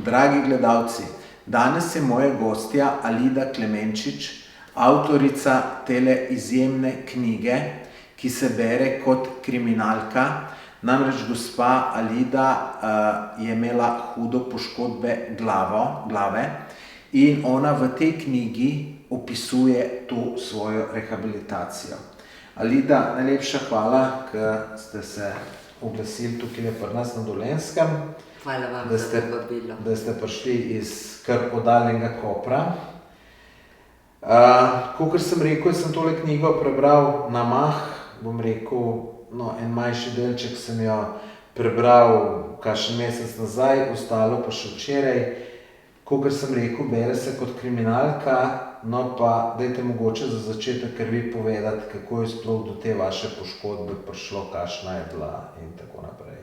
Dragi gledalci, danes je moja gostja Alida Klemenčič, avtorica tele izjemne knjige, ki se bere kot kriminalka. Namreč gospa Alida je imela hudo poškodbe glave in ona v tej knjigi opisuje to svojo rehabilitacijo. Alida, najlepša hvala, ker ste se oglasili tukaj pri nas na Dolenjskem. Hvala vam za povabilo. Da ste prišli iz kar oddaljenega Kopra. Kakor sem rekel, sem tole knjigo prebral na mah, bom rekel, en manjši delček sem jo prebral kakšen mesec nazaj, ostalo pa še včeraj. Kakor sem rekel, bere se kot kriminalka, no pa dajte mogoče za začetek kar vi povedati, kako je sploh do te vaše poškodbe prišlo, kakšna je bila in tako naprej.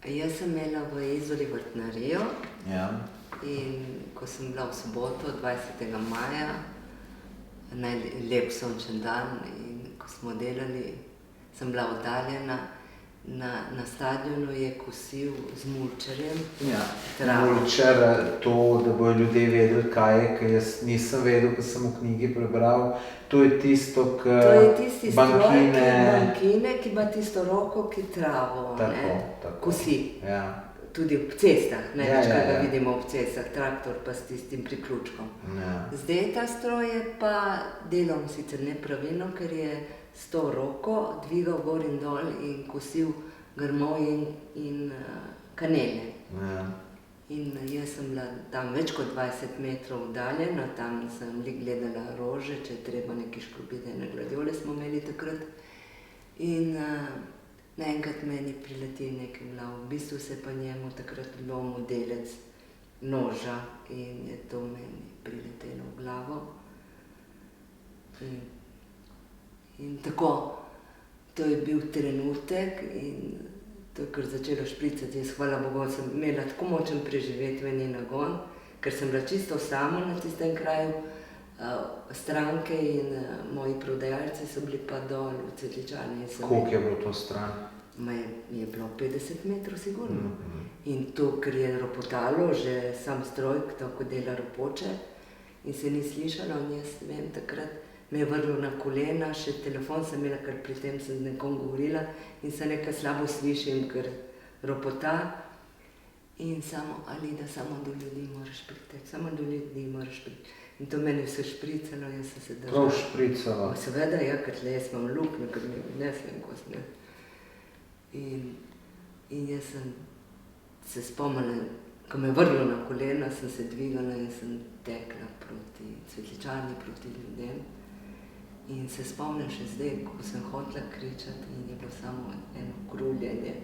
Jaz sem imela v Izoli vrtnarijo. Ja. In ko sem bila v soboto, 20. maja, lep sončen dan, in ko smo delali, sem bila oddaljena, na stadionu je kosil z mulčerjem. Ja, mulčer, to, da bojo ljudje vedeli, kaj je, ker jaz nisem vedel, ko sem v knjigi prebral. To je tisto, To je tisti bankine, ki ima tisto roko, ki travo kosi. Ja. Tudi ob cestah, največ, kaj ga vidimo ob cestah, traktor pa s tistim priključkom. Ja. Zdaj ta stroj je pa delal sicer nepravilno, ker je s to roko dvigal gor in dol in kosil grmovje in kanele. Ja. In jaz sem bila tam več kot 20 metrov oddaljena, tam sem gledala rože, če je treba nekaj škropiti, ene gladiole smo imeli takrat. In naenkrat meni prileti nekaj v glavo, v bistvu se pa njemu takrat lomil delec noža in je to meni priletelo v glavo. In tako, to je bil trenutek in to je kar začelo špricati. Jaz, hvala Bogu, sem imela tako močen preživetveni nagon, ker sem bila čisto sama na tistem kraju, stranke in moji prodajalci so bili pa dol v Cvetličani. Koliko je bilo to stran? Je bilo 50 metrov sigurno. In to, ker je ropotalo, že sam stroj, tako dela ropoče in se ni slišalo, in jaz vem, takrat me je vrglo na kolena, še telefon sem imela, ker pri tem sem z nekom govorila in se nekaj slabo slišim, ker ropota. In samo, Alida, samo do ljudi moraš priti, samo do ljudi moraš priti. In to meni vse špricalo, jaz sem se držala. Prav špricalo? Seveda, ja, ker tle jaz imam luknjo, ker mi vnesem kost, ne. In jaz sem se spomnila, ko me je vrglo na kolena, sem se dvigala in sem tekla proti Cvetličani, proti ljudem. In se spomnim še zdaj, ko sem hotela kričati in je bilo samo eno kruljenje.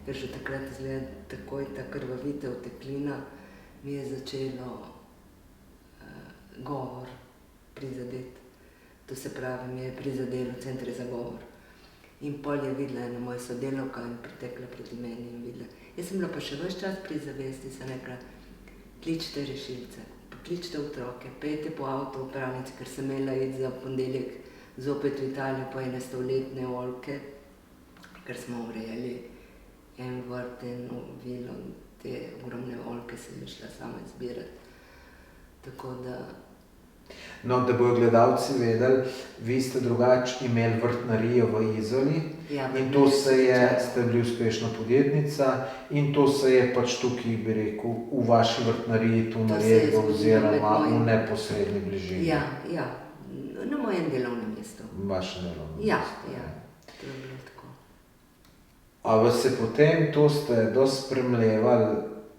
Ker že takrat izgleda takoj ta krvavitev teklina, mi je začelo govor prizadeti. To se pravi, mi je prizadelo centre za govor. In pol je videla eno mojo sodelavko in pritekla proti meni in videla. Jaz sem bila pa še ves čas pri zavesti, sem rekla, kličite rešilce, pokličite otroke, pejte po avto v pralnici, ker sem imela iti za ponedeljek zopet v Italijo po ene 100-letne oljke, ker smo urejali en vrt, eno vilo, te ogromne oljke sem šla sama izbirati. Tako da... No, da bojo gledalci vedeli, vi ste drugače imeli vrtnarijo v Izoli in to se je, ste bili uspešna podjetnica in to se je pač tukaj, bi rekel, v vaši vrtnariji tu naredilo oziroma v neposredni bližini. Ja, na mojem delovnem mestu. V vašem delovnem mestu. Ja, to je bilo tako. A vas je potem, to ste dosti spremljevali,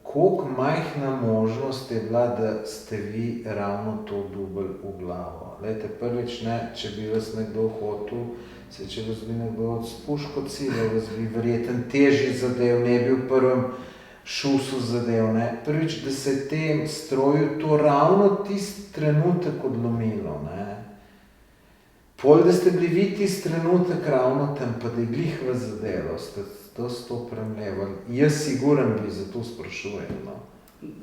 koliko majhna možnost je bila, da ste vi ravno to dobili v glavo? Glejte, prvič ne, če bi vas nekdo hotel, če vas bi nekdo s puško ciljal, vas bi verjetno težje zadev, ne bi v prvem šusu zadev, ne. Prvič, da se je tem stroju to ravno tisti trenutek odlomilo, ne. Pol, da ste bili vi tisti trenutek ravno tam, pa da je glih vas zadelo, ste dosti to premlevali. Jaz siguren bi, zato sprašujem, no.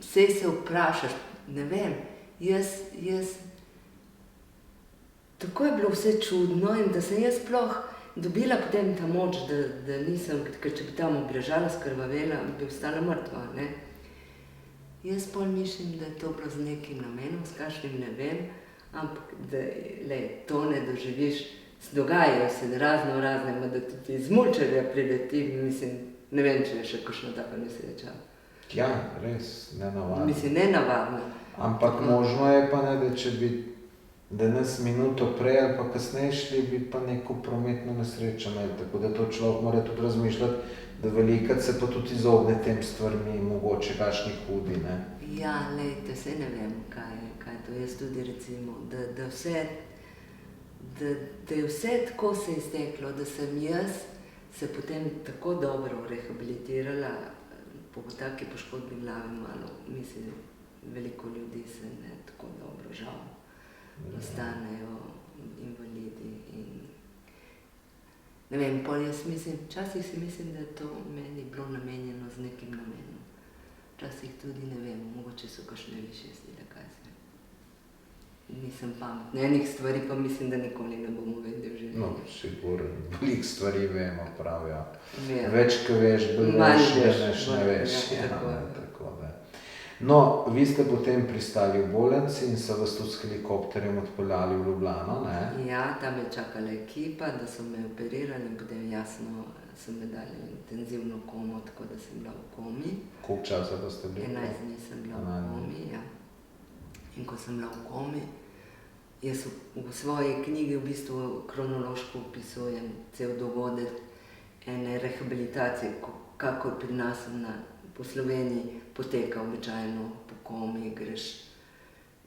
Saj se vprašaš, ne vem, jaz... Tako je bilo vse čudno in da sem jaz sploh dobila potem ta moč, da nisem, ker če bi tam obležala, skrvavela, bi ostala mrtva, ne. Jaz pol mislim, da je to bilo z nekim namenom, s kakšnim ne vem, ampak da to ne doživiš, dogajajo se razne, da tudi iz mulčarja prileti, mislim, ne vem, če je še kakšna taka nesreča. Ja, res, nenavadno. Mislim, nenavadno. Ampak možno je pa, ne, da če bi danes minuto prej ali pa kasneje šli, bi pa neko prometno nesrečo imeli, tako da to človek mora tudi razmišljati, da velikokrat se pa tudi izogne tem stvarmi, mogoče kakšni hudi, ne. Ja, glejte, saj ne vem, kaj je to. Jaz tudi recimo, da je vse tako se izteklo, da sem jaz se potem tako dobro rehabilitirala po taki poškodbi glave malo, mislim, veliko ljudi se ne tako dobro žal ostanejo invalidi in ne vem, pol jaz mislim, včasih si mislim, da je to meni bilo namenjeno z nekim namenom. Včasih tudi ne vem, mogoče so kakšne višje sile, kaj se. Nisem pametna. Enih stvari pa mislim, da nikoli ne bomo vedeli v življenju. No, sigurno. Veliko stvari vemo, pravijo. Ja. Več, ko veš, bolj veš, ne veš. Ja, tako da. No, vi ste potem pristali v bolnici in so vas tudi s helikopterjem odpeljali v Ljubljano, ne? Ja, tam je čakala ekipa, da so me operirali in potem jasno so me dali v intenzivno komo, tako da sem bila v komi. Koliko časa pa ste bili? 11 dni sem bila v komi, ja. In ko sem bila v komi, jaz v svoji knjigi v bistvu kronološko opisujem cel dogodek ene rehabilitacije, kakor pri nas po Sloveniji poteka običajno po komi, greš,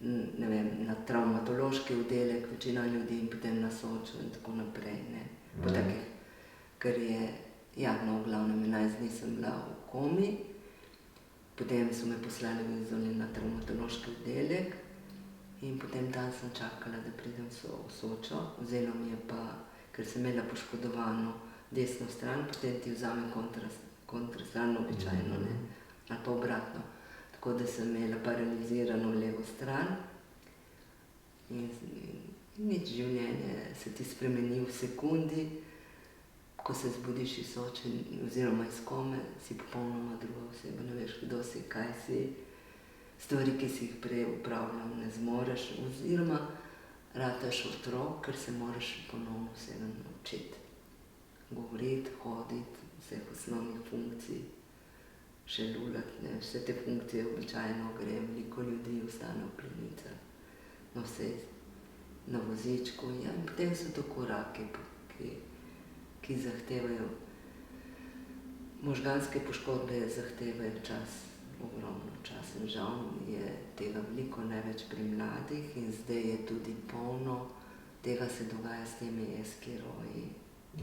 ne vem, na travmatološki oddelek, večina ljudi in potem na Sočo in tako naprej, ne. Po takih, ker je, ja, no, v glavnem 11 dni sem bila v komi, potem so me poslali v Izoli na travmatološki oddelek in potem tam sem čakala, da pridem v Sočo. Vzelo mi je pa, ker sem imela poškodovano desno stran, potem ti vzame kontrastran običajno, ne, ali pa obratno. Tako da sem imela paralizirano levo stran in nič, življenje se ti spremeni v sekundi. Ko se zbudiš iz Soče oziroma iz kome, si popolnoma druga oseba, ne veš, kdo si, kaj si. Stvari, ki si jih prej upravljal, ne zmoreš, oziroma rataš otrok, ker se moraš ponovno vsega naučiti. Govoriti, hoditi, vseh osnovnih funkcij, še lulati, ne, vse te funkcije običajno gre, veliko ljudi ostane v plenicah, no vse na vozičku, ja, in potem so to koraki, ki zahtevajo, možganske poškodbe zahtevajo čas, ogromno časa. Žal je tega veliko, največ pri mladih in zdaj je tudi polno, tega se dogaja s temi skiroji,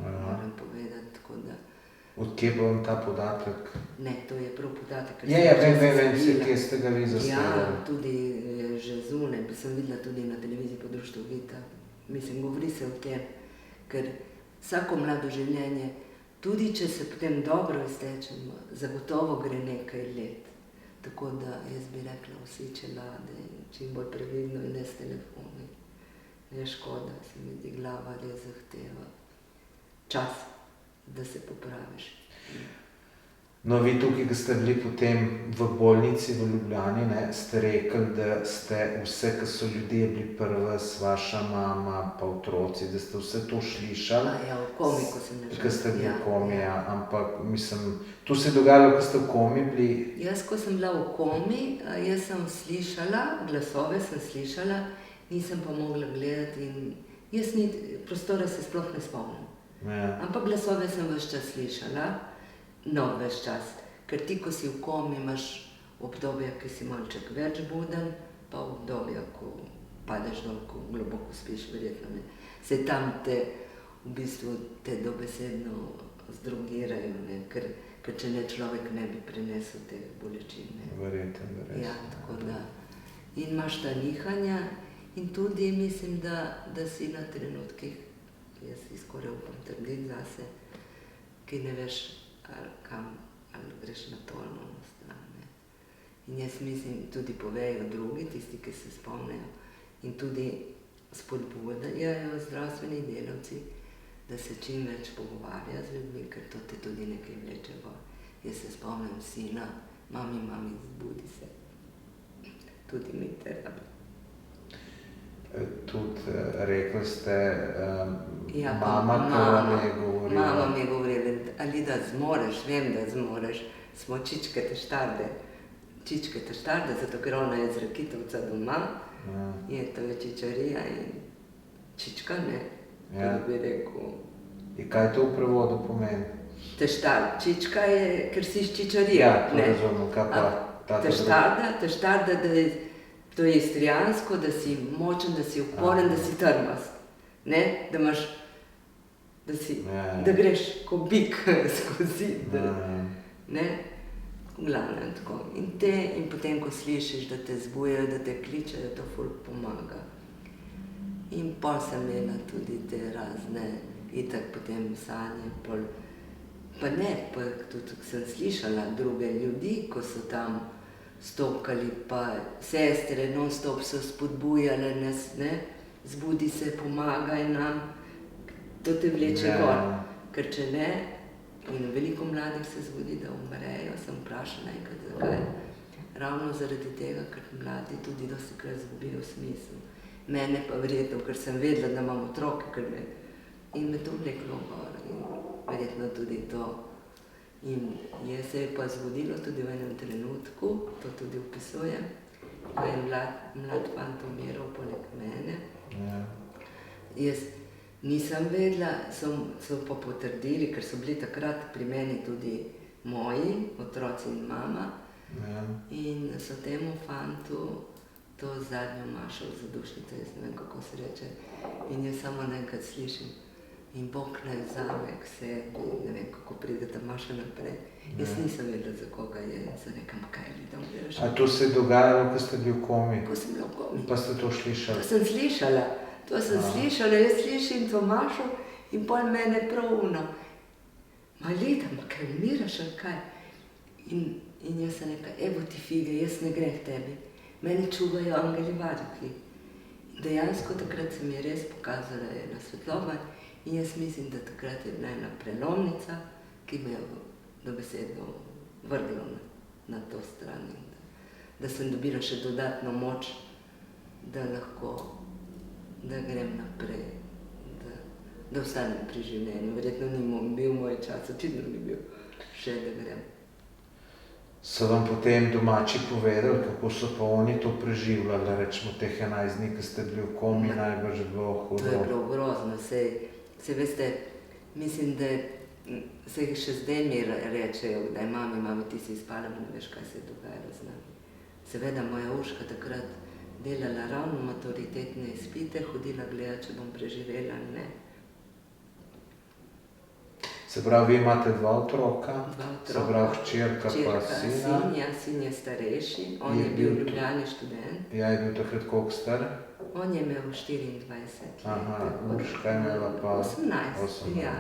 moram povedati, tako da. Od kje bo vam ta podatek? Ne, to je prav podatek. Vem, kje ste ga vi zasledili. Ja, tudi že zunaj, sem videla tudi na televiziji po društvu Vita. Mislim, govori se o tem, ker vsako mlado življenje, tudi če se potem dobro iztečemo, zagotovo gre nekaj let. Tako da jaz bi rekla vsi čelade, čim bolj previdno in ne s telefoni. Ne škoda, se mi zdi, glava res zahteva čas, da se popraviš. No, vi tukaj, ki ste bili potem v bolnici v Ljubljani, ne, ste rekli, da ste vse, ki so ljudje bili pri vas, vaša mama pa otroci, da ste vse to slišali. Ja, v komi, ko sem ležala. Ko ste bili v komi, ja, ampak mislim, to se je dogajalo, ko ste v komi bili? Jaz, ko sem bila v komi, jaz sem slišala, glasove sem slišala, nisem pa mogla gledati in jaz prostora se sploh ne spomnim. Ja. Ampak glasove sem ves čas slišala, no, ves čas, ker ti, ko si v komi, imaš obdobja, ki si malček več buden, pa obdobja, ko padeš dol, ko globoko spiš, verjetno ne. Se tam te, v bistvu, te dobesedno zdrogirajo, ne, ker če ne, človek ne bi prenesel te bolečine. Verjetno. Ja, tako da. In imaš ta nihanja in tudi mislim, da si na trenutkih, jaz si skoraj upam trditi zase, ki ne veš, ali greš na to ali na stran, ne. In jaz mislim, tudi povejo drugi, tisti, ki se spomnejo, in tudi spodbujajo zdravstveni delavci, da se čim več pogovarja z ljudmi, ker to te tudi nekaj vleče gor. Jaz se spomnim sina, mami, zbudi se. tudi mi terapije. Tudi rekli ste, Ja, mama, ki vam je govorila. Mama mi je govorila, ali da zmoreš, vem, da zmoreš, smo čičke taštarde, zato ker ona je iz Rakitovca doma, je to je čičarija in čička, ne, Ja. to bi rekel. In kaj to v prevodu pomeni? Teštard, čička je, ker si iz čičarija, Ja, to razumem, kaj pa ta Teštarda, da je, to je istrijansko, da si močen, da si uporen, da si trmast, ne, da imaš, da greš ko bik skozi, ne, v glavnem tako. In potem, ko slišiš, da te zbujajo, da te kličejo, to ful pomaga. In pol sem imela tudi te razne, itak potem sanje, pol, pa tudi sem slišala druge ljudi, ko so tam stokali, pa sestre non-stop so spodbujale nas, ne, zbudi se, pomagaj nam, to te vleče gor, ker če ne, in veliko mladih se zgodi, da umrejo, sem vprašala enkrat, zakaj. Ravno zaradi tega, ker mladi tudi dostikrat izgubijo smisel. Mene pa verjetno, ker sem vedela, da imam otroke, in me to vleklo gor, in verjetno tudi to. In se je pa zgodilo tudi v enem trenutku, to tudi opisujem, ko je mlad fant umiral poleg mene. Jaz nisem vedela, so pa potrdili, ker so bili takrat pri meni tudi moji otroci in mama, in so temu fantu to zadnjo mašo v zadušnico, jaz ne vem, kako se reče, in jaz samo nekaj slišim. In Bog naj vzame k sebi, ne vem, kako pride ta maša naprej. Jaz nisem vedela, za koga je, za nekam kaj videl. A to se je dogajalo, ko ste bili v komi? Ko sem bila v komi. Pa ste to slišali? To sem slišala, jaz slišim to mašo in pol mene pravno. Ma Lida, ma kaj umiraš ali kaj? In jaz sem rekla, evo ti fige, jaz ne grem k tebi. Mene čuvajo angeli varuhi. Dejansko takrat se mi je res pokazala ena svetloba. In jaz mislim, da takrat je bila ena prelomnica, ki me je dobesedno vrgla na to stran. Da sem dobila še dodatno moč, da lahko, da grem naprej, da ostanem pri življenju. Verjetno ni bil moj čas, očitno ni bil še, da grem. So vam potem domači povedali, kako so pa oni to preživljali, rečemo teh 11 dni, ki ste bili v komi, najbrž je bilo hudo. To je bilo grozno, saj veste, mislim, da se jih še zdaj mi rečejo, da je mami, ti si spala, ne veš, kaj se je dogajalo z nami. Seveda moja Urška takrat delala ravno maturitetne izpite, hodila gledati, če bom preživela, ne. Se pravi, vi imate dva otroka, se otroka. pravi hčerka pa sina. Sin je starejši, on je bil v Ljubljani študent. Ja, je bil takrat koliko star? On je imel 24 let. Aha, Urška je imela pa 18. Ja.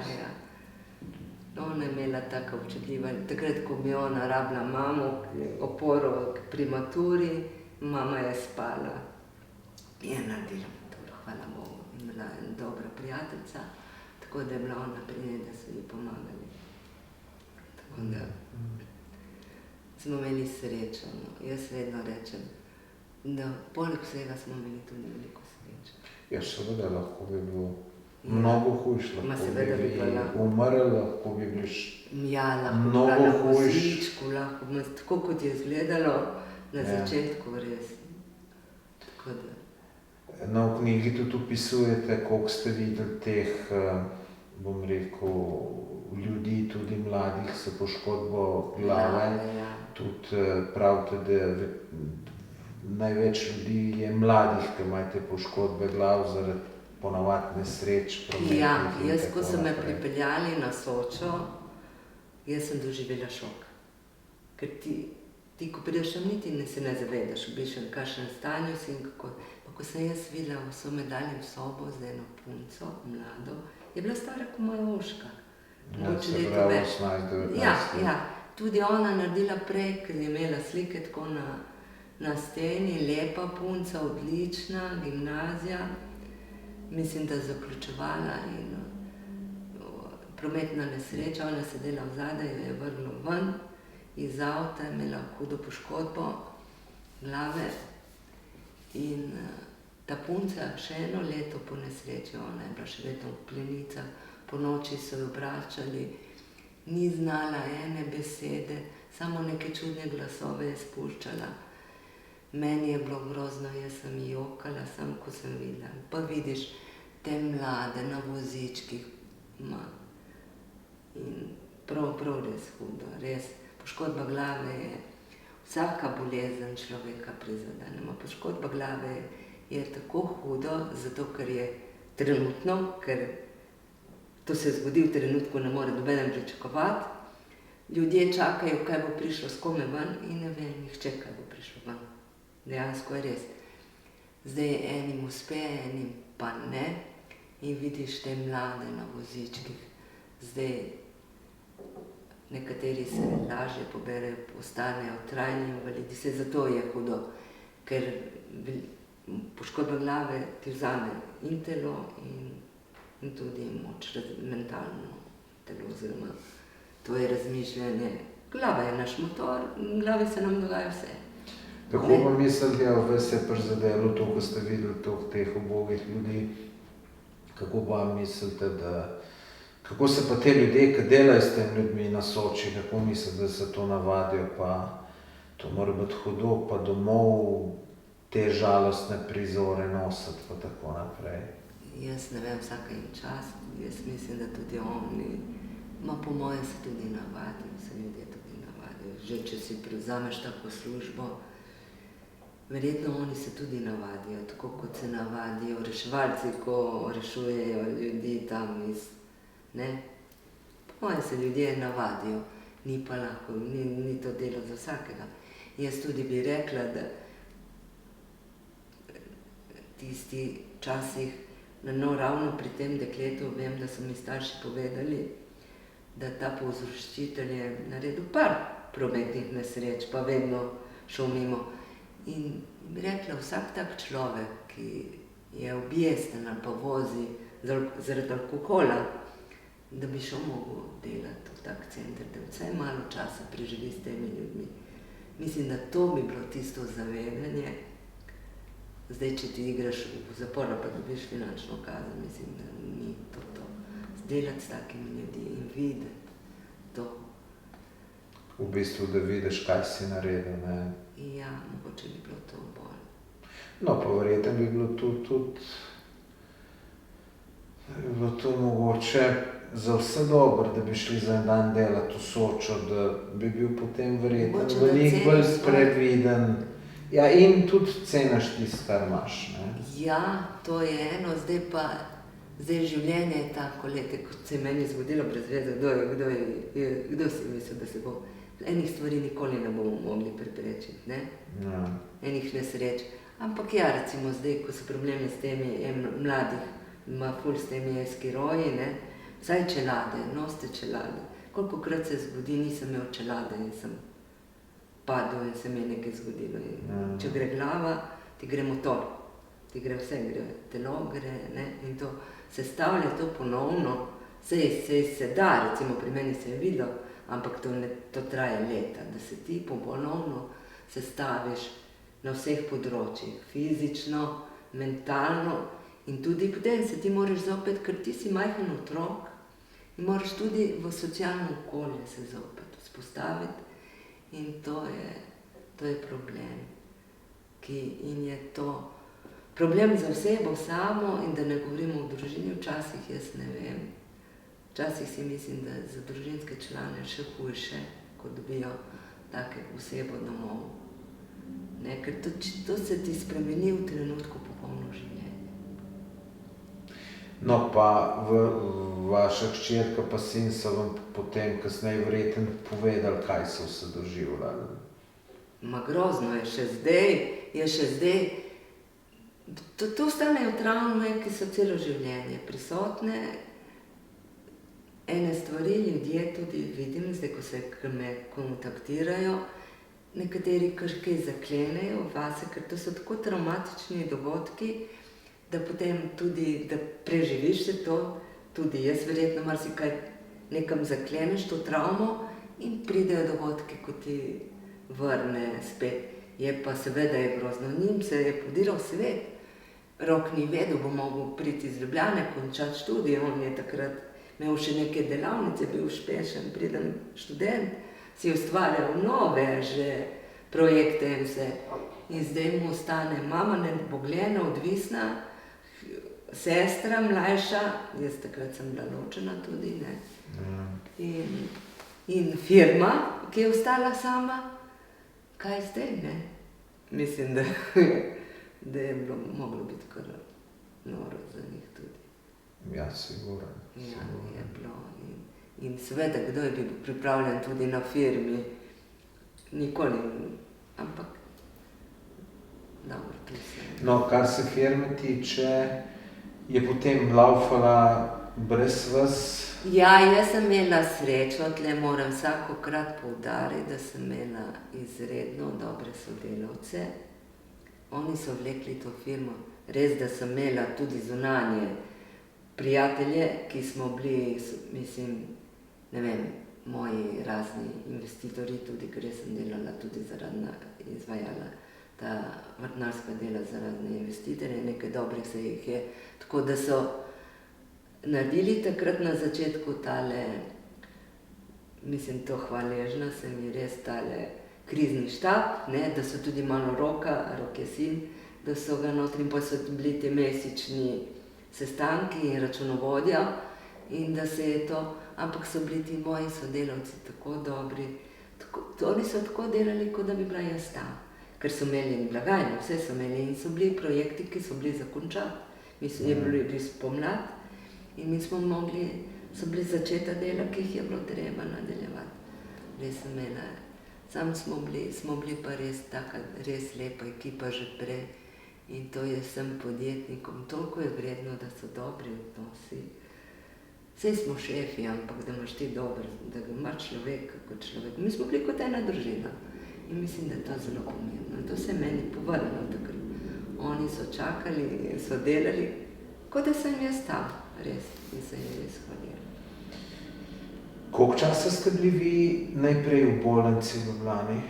Ona je imela tako občutljiva, takrat, ko bi ona rabila mamo, oporo pri maturi, mama je spala. Je naredila maturo, hvala Bogu, imela ena dobra prijateljica. Tako da je bila ona pri njej, da so ji pomagali. Tako da smo imeli srečo. Jaz vedno rečem, da poleg vsega smo imeli tudi veliko srečo. Ja, seveda, lahko bi bilo mnogo hujš, lahko bi umrli, lahko bi bili Ja, lahko mnogo bila na hujš. vozičku, tako kot je izgledalo na začetku res. Tako da. No, v knjigi tudi opisujete, koliko ste videli teh, bom rekel, ljudi, tudi mladih s poškodbo glave. Tudi pravite, da največ ljudi je mladih, ki imate poškodbe glav zaradi ponavadi nesreč, prometnih Ja, in tako jaz, ko so me naprej. pripeljali na Sočo, jaz sem doživela šok. Ker ti ko prideš tam, niti se ne zavedaš, v bistvu, v kakšnem stanju si in kako. Pa ko sem jaz videla, so me dali v sobo z eno punco, mlado, je bila stara kot moja Urška. Ja, se pravi 18-19 let. Ja, tudi ona naredila prej, ker je imela slike tako na steni, lepa punca, odlična, gimnazija. Mislim, da zaključevala in prometna nesreča, ona je sedela vzadaj, jo je vrglo ven iz avta, je imela hudo poškodbo glave In ta punca še eno leto po nesreči, ona je bila še vedno v plenicah, po noči so jo obračali, ni znala ene besede, samo neke čudne glasove je spuščala. Meni je bilo grozno, jaz sem jokala, samo ko sem videla. Pa vidiš te mlade na vozičkih, in prav res hudo, res. Poškodba glave je, vsaka bolezen človeka prizadene, poškodba glave je tako hudo, zato ker je trenutno, ker to se zgodi v trenutku, ne more nobeden pričakovati. Ljudje čakajo, kaj bo prišlo s kome ven in ne ve nihče, kaj bo prišlo ven. Dejansko je res. Zdaj enim uspe, enim pa ne in vidiš te mlade na vozičkih. Zdaj nekateri se lažje poberejo, postanejo trajni invalidi, se zato je hudo, ker poškodba glave ti vzame in telo in tudi moč, mentalno telo, oziroma to je razmišljanje. Glava je naš motor, v glavi se nam dogaja vse. Kako pa mislite, da vas je prizadelo to, ko ste videli teh ubogih ljudi? Kako pa mislite, kako se pa te ljudje, ki delajo s temi ljudmi na Soči, kako mislite, da se to navadijo, pa to mora biti hudo, pa domov te žalostne prizore nositi, pa tako naprej? Jaz ne vem, vsaka jim čas, jaz mislim, da tudi oni, po moje se tudi navadijo, se ljudje tudi navadijo. Že če si prevzameš tako službo, verjetno oni se tudi navadijo, tako kot se navadijo reševalci, ko rešujejo ljudi tam iz, ne. Po moje se ljudje navadijo, ni pa lahko, ni to delo za vsakega. Jaz tudi bi rekla, da tisti časih, no ravno pri tem dekletu, vem, da so mi starši povedali, da ta povzročitelj je naredil par prometnih nesreč, pa vedno šel mimo. In bi rekla, vsak tak človek, ki je objesten ali pa vozi zaradi alkohola, da bi šel mogel delati v tak center, da vsaj malo časa preživi s temi ljudmi. Mislim, da to bi bilo tisto zavedanje. Zdaj, če ti igraš v zaporu, pa dobiš finančno kazen, mislim, da ni to. Delati s takimi ljudmi in videti to. V bistvu, da vidiš, kaj si naredil, ne? Ja, mogoče bi bilo to bolj. No, pa verjetno bi bilo to mogoče za vse dobro, da bi šli za en dan delati v Sočo, da bi bil potem verjetno veliko bolj previden. Ja, in tudi ceniš tisto, kar imaš, ne? Ja, to je eno, zdaj življenje je tako, kot se je meni zgodilo brez veze, kdo si mislil, da se bo. Enih stvari nikoli ne bomo mogli preprečiti, ne? Ja. Enih nesreč. Ampak ja, recimo zdaj, ko so problemi s temi mladih, ima ful s temi skiroji, ne? Vsaj čelade, nosite čelade. Kolikokrat se zgodi, nisem imel čelade in sem padel in se mi je nekaj zgodilo. Če gre glava, ti gre motor, ti gre vse, gre telo, gre, ne? In to sestavlja to ponovno, se da, recimo pri meni se je videlo, ampak to traje leta, da se ti ponovno sestaviš na vseh področjih, fizično, mentalno in tudi potem se ti moraš zopet, ker ti si majhen otrok in moraš tudi v socialno okolje se zopet vzpostaviti in to je problem, in je to problem za osebo samo in da ne govorimo o družini, včasih jaz ne vem. Včasih si mislim, da za družinske člane še hujše, ko dobijo take osebo domov. Ne, ker to se ti spremeni v trenutku popolno življenje. No, pa vaša hčerka pa sin so vam potem kasneje verjetno povedali, kaj so vse doživljali. Grozno je še zdaj. To ostanejo travme, ki so celo življenje prisotne. Ene stvari ljudje tudi vidim, zdaj ko se me kontaktirajo, nekateri kar kaj zaklenejo vase, ker to so tako travmatični dogodki, da potem tudi, da preživiš se to, tudi jaz verjetno marsikaj nekam zakleneš to travmo in pridejo dogodki, ko ti vrne spet. Je pa seveda je grozno. Njim se je podiral svet. Rok ni vedel, bo mogel priti iz Ljubljane, končati študij. On je takrat imel še neke delavnice, bil uspešen, preden študent, si ustvarjal nove že projekte in vse. In zdaj mu ostane mama nebogljena, odvisna, sestra mlajša, jaz takrat sem bila ločena tudi, ne. In firma, ki je ostala sama, kaj zdaj, ne? Mislim, da je bilo moglo biti kar noro za njih tudi. Ja, sigurno. Ja, je bilo. In seveda, kdo je bil pripravljen tudi na firmi, nikoli, ampak dobro, tu se. No, kar se firme tiče, je potem laufala brez vas. Ja, jaz sem imela srečo, tle moram vsakokrat poudariti, da sem imela izredno dobre sodelavce. Oni so vlekli to firmo. Res, da sem imela tudi zunanje prijatelje, ki smo bili, mislim, ne vem, moji razni investitorji, tudi ker sem delala tudi izvajala ta vrtnarska dela za razne investitorje, nekaj dobrih se jih je. Tako da so naredili takrat na začetku tale, mislim, to hvaležna sem ji res tale krizni štab, ne, da so tudi malo Rok je sin, da so ga notri in potem so bili ti mesečni sestanki in računovodja in da se je to, ampak so bili ti moji sodelavci tako dobri, oni so tako delali, kot da bi bila jaz tam, ker so imeli blagajno, vse so imeli in so bili projekti, ki so bili zakončati. Je bil spomlad in mi smo mogli, so bili začeta dela, ki jih je bilo treba nadaljevati. Res sem imela, sam smo bili pa res taka, res lepa ekipa že prej in to je vsem podjetnikom, toliko je vredno, da so dobri odnosi. Saj smo šefi, ampak da imaš ti dober, da ga ima človek kot človek. Mi smo bili kot ena družina in mislim, da je to zelo pomembno. To se je meni povrnilo takrat. Oni so čakali, so delali, kot da sem jaz tam, res, in se je res hvalila. Koliko časa ste bili vi najprej v bolnici v Ljubljani?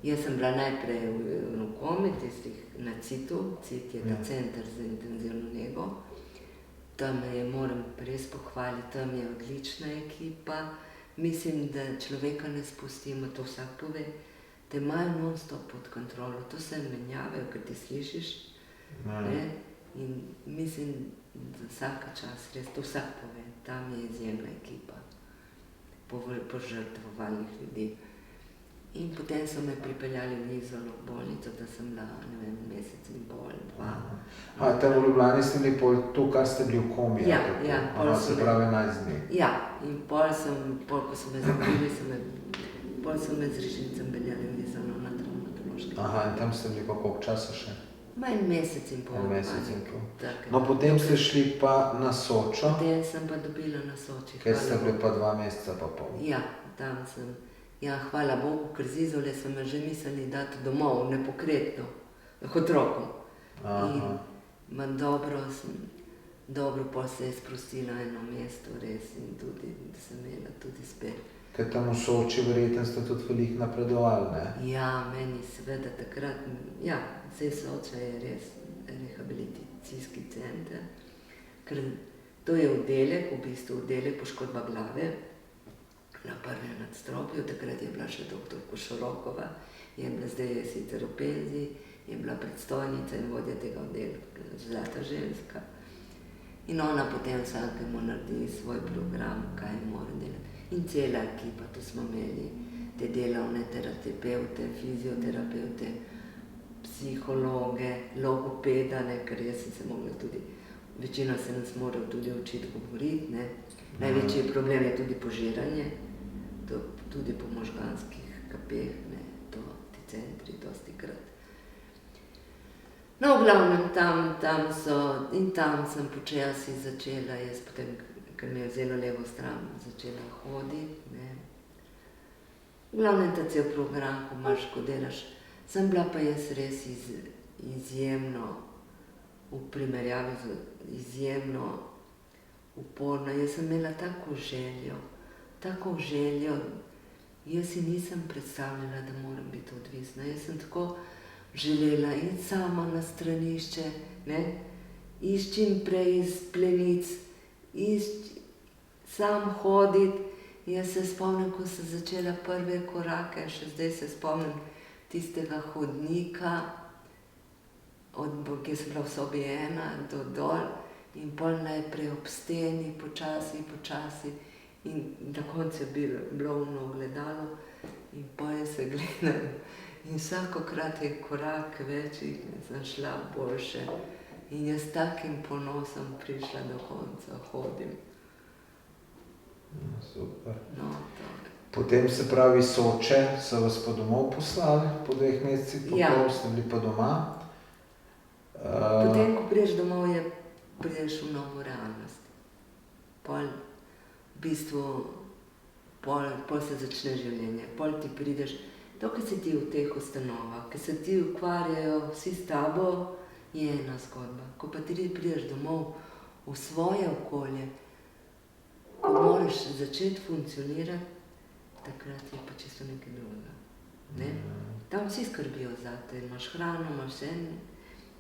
Jaz sem bila najprej v Komi, tistih na CIT-u, CIT je ta center za intenzivno nego. Tam je, moram res pohvaliti, tam je odlična ekipa. Mislim, da človeka ne spustimo, to vsak pove, te imajo non-stop pod kontrolo, to se menjavajo, ker ti slišiš, ne? In mislim, da vsaka čas, res to vsak pove, tam je izjemna ekipa požrtvovalnih ljudi. In potem so me pripeljali v Izolo v bolnico, da sem bila, ne vem, mesec in pol, 2. Tam v Ljubljani ste bili pol to, kar ste bili v Komi? Ja, ja. Se pravi 11 dni. Ja, in pol, ko so me zaprili, pol so me z Rešincem peljali v Izolo na travmatološki. In tam ste bili pa koliko časa še? En mesec in pol. En mesec in pol. No, potem ste šli pa na Sočo. Potem sem pa dobila na Soči. Ker ste bili pa 2 meseca pa pol. Ja, tam sem. Ja, hvala Bogu, ker z Izole so me že mislili dati domov, nepokretno, k otrokom. In dobro pa se je sprostilo eno mesto res in tudi, da sem imela tudi spet. Ker tam v Soči verjetno ste tudi veliko napredovali, ne? Ja, meni seveda takrat, ja, saj Soča je res rehabilitacijski center, ker to je oddelek, v bistvu oddelek poškodba glave, na prvem nadstropju, takrat je bila še dr. Košorokova, zdaj je sicer v penziji, je bila predstojnica in vodja tega oddelka, zlata ženska. In ona potem vsakemu naredi svoj program, kaj mora delati. In cela ekipa, tu smo imeli te delovne terapeute, fizioterapevte, psihologe, logopeda, ker jaz sem se mogla tudi, večina se nas mora tudi učiti govoriti, ne. Največji problem je tudi požiranje, tudi po možganskih kapeh, ne, ti centri dostikrat. No, v glavnem, tam sem počasi začela, jaz potem, ker mi je vzelo levo stran, začela hoditi, ne. V glavnem, ta cel program, ko imaš, ko delaš, sem bila pa jaz res izjemno, v primerjavi z izjemno uporna. Jaz sem imela tako željo, Jaz si nisem predstavljala, da moram biti odvisna. Jaz sem tako želela iti sama na stranišče, ne? Iti čim prej iz plenic, sam hoditi. Jaz se spomnim, ko sem začela prve korake, še zdaj se spomnim tistega hodnika, kjer sem bila v sobi 1 do dol in pol najprej ob steni, počasi. In na koncu je bilo ono ogledalo in pol jaz se gledam in vsakokrat je korak več in sem šla boljše. In jaz s takim ponosom prišla do konca, hodim. Super. No, tako. Potem se pravi Soče, so vas pa domov poslali po 2 mesecih, pol ste bili pa doma. Potem, ko prideš domov, prideš v novo realnost. Pol v bistvu, pol se začne življenje. Pol ti prideš, dokaj si ti v teh ustanovah, ki se ti ukvarjajo vsi s tabo, je ena zgodba. Ko pa ti prideš domov v svoje okolje, ko moraš začeti funkcionirati, takrat je pa čisto nekaj drugega. Ne? Tam vsi skrbijo zate, imaš hrano, imaš vse.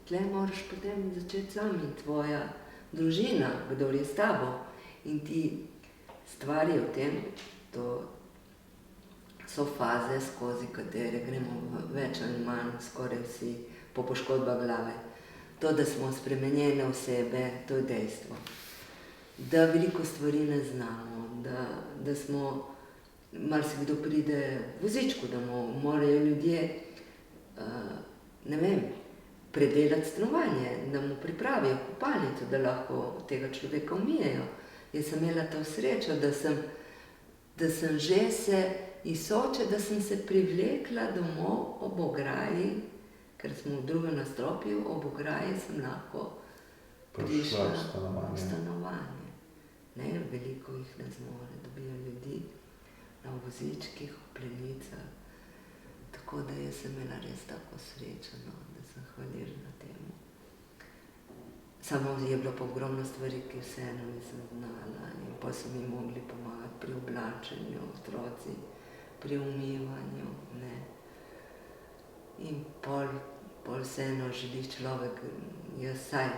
Tle moraš potem začeti sam in tvoja družina, kdor je s tabo. In ti stvari o tem, to so faze, skozi katere gremo več ali manj, skoraj vsi po poškodbah glave. To, da smo spremenjene osebe, to je dejstvo. Da veliko stvari ne znamo, da smo, marsikdo pride v vozičku domov, morajo ljudje, ne vem, predelati stanovanje, da mu pripravijo kopalnico, da lahko tega človeka umijejo. Jaz sem imela to srečo, da sem že se iz Soče, da sem se privlekla domov ob ograji, ker smo v drugem nadstropju, ob ograji sem lahko prišla v stanovanje. Ne, veliko jih ne zmore, dobijo ljudi na vozičkih, v plenicah. Tako da jaz sem imela res tako srečo, no, da sem hvaležna temu. Samo je bilo pa ogromno stvari, ki vseeno nisem znala in pa so mi mogli pomagati pri oblačenju, otroci, pri umivanju, ne. In pol vseeno želi človek, jaz saj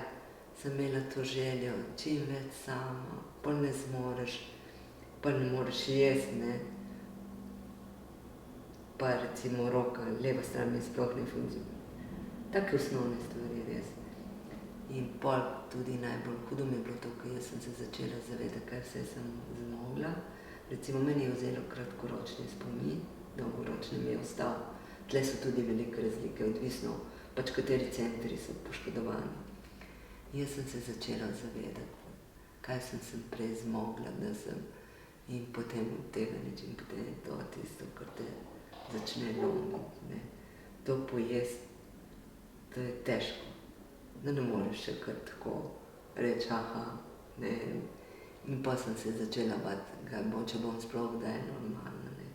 sem imela to željo, čim več sama, pol ne zmoreš, pol ne moreš jesti, ne. Pa recimo roka, leva stran mi sploh ne funkcionira. Take osnovne stvari res. In pol tudi najbolj hudo mi je bilo to, ko jaz sem se začela zavedati, kaj vse sem zmogla. Recimo meni je vzelo kratkoročni spomin, dolgoročni mi je ostal. Tle so tudi velike razlike, odvisno, pač kateri centri so poškodovani. Jaz sem se začela zavedati, kaj sem prej zmogla, da sem in potem od tega nič in potem je to tisto, kar te začne lomiti, ne. To pojesti, to je težko. Da ne moreš še kar tako reči, aha, ne. In pa sem se začela bati, kaj bo, če bom sploh kdaj normalna, ne.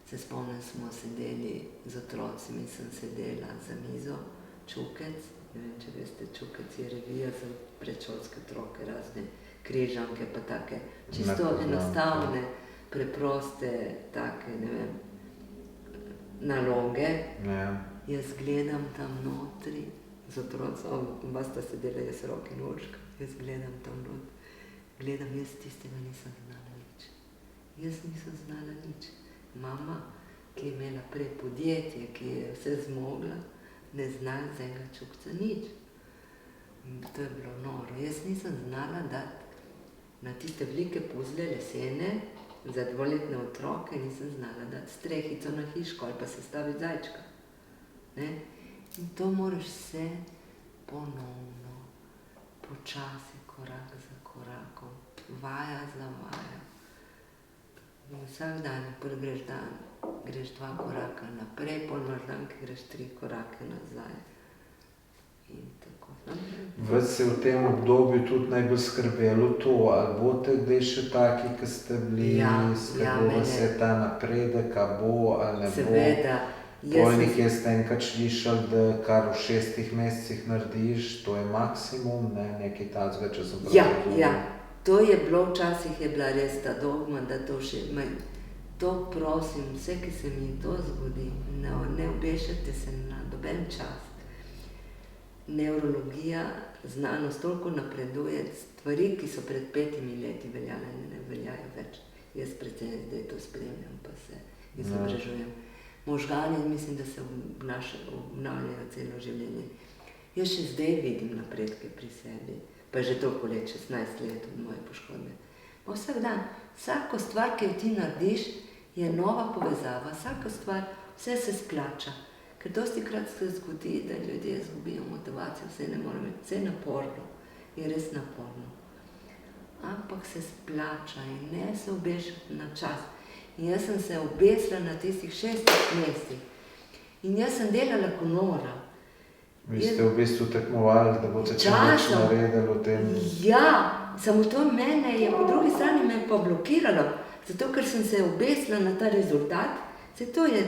Se spomnim, smo sedeli z otroci in sem sedela za mizo, Čukec, ne vem, če veste, Čukec je revija za predšolske otroke, razne križanke pa take, čisto enostavne, preproste, take, ne vem, naloge. Jaz gledam tam notri, z otroci, oba sta sedela, jaz Rok in Urška, jaz gledam tam notri. Gledam, jaz tistega nisem znala nič. Jaz nisem znala nič. Mama, ki je imela prej podjetje, ki je vse zmogla, ne zna z enega Čukca nič. In to je bilo noro. Jaz nisem znala dati na tiste velike puzle lesene, za 2-letne otroke, nisem znala dati strehico na hiško ali pa sestaviti zajčka. Ne? In to moraš vse ponovno, počasi, korak za korakom, vaja za vajo. In vsak dan, prvi greš 2 koraka naprej, pol imaš dan, ki greš 3 korake nazaj. In tako. Vas je v tem obdobju tudi najbolj skrbelo to, ali boste kdaj še taki, ki ste bili, skrbelo vas je ta napredek, a bo ali ne bo? Seveda. Pol nekje ste enkrat slišali, da kar v 6 mesecih narediš, to je maksimum, ne, nekaj takega, če sem prav razumel. Ja, to je bilo, včasih je bila res ta dogma, da to še, to prosim, vse, ki se mi to zgodi, ne obešajte se na noben čas. Nevrologija, znanost toliko napreduje, stvari, ki so pred 5 leti veljale, ne veljajo več. Jaz predvsem zdaj to spremljam, pa se izobražujem. Možgani, mislim, da se obnavljajo celo življenje. Jaz še zdaj vidim napredke pri sebi, pa že toliko let, 16 let od moje poškodbe. Pa vsak dan, vsako stvar, ki jo ti narediš, je nova povezava, vsaka stvar, vse se splača. Ker dostikrat se zgodi, da ljudje izgubijo motivacijo, vse ne morem reči, vse je naporno, je res naporno. Ampak se splača in ne se obešati na čas. In jaz sem se obesila na tistih 6 mesecih. In jaz sem delala ko nora. Vi ste v bistvu tekmovali, da boste čim več naredili v tem. Ja, samo to mene je, po drugi strani me pa blokiralo, zato ker sem se obesila na ta rezultat. Se to je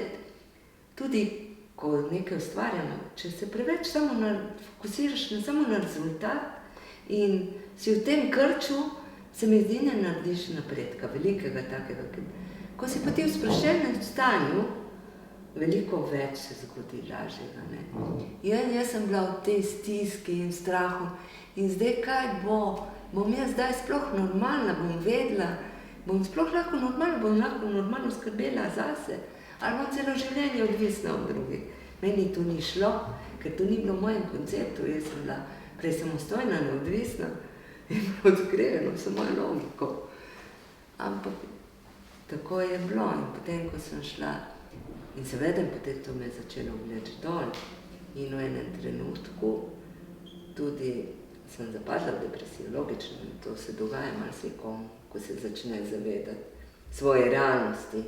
tudi, ko nekaj ustvarjamo, če se preveč fokusiraš samo na rezultat in si v tem krču, se mi zdi, ne narediš napredka, velikega takega. Ko si pa ti v sproščenem stanju, veliko več se zgodi lažjega. Jaz sem bila v tej stiski in strahu in zdaj kaj bo? Bom jaz zdaj sploh normalna, bom vedela, bom sploh lahko normalno skrbela zase, ali bom celo življenje odvisna od drugih. Meni to ni šlo, ker to ni bilo v mojem konceptu, jaz sem bila prej samostojna, neodvisna in odkriveno vso mojo logiko. Ampak tako je bilo in potem, ko sem šla, in seveda potem to me je začelo vleči dol in v enem trenutku tudi sem zapadla v depresijo, logično, in to se dogaja marsikomu, ko se začne zavedati svoje realnosti.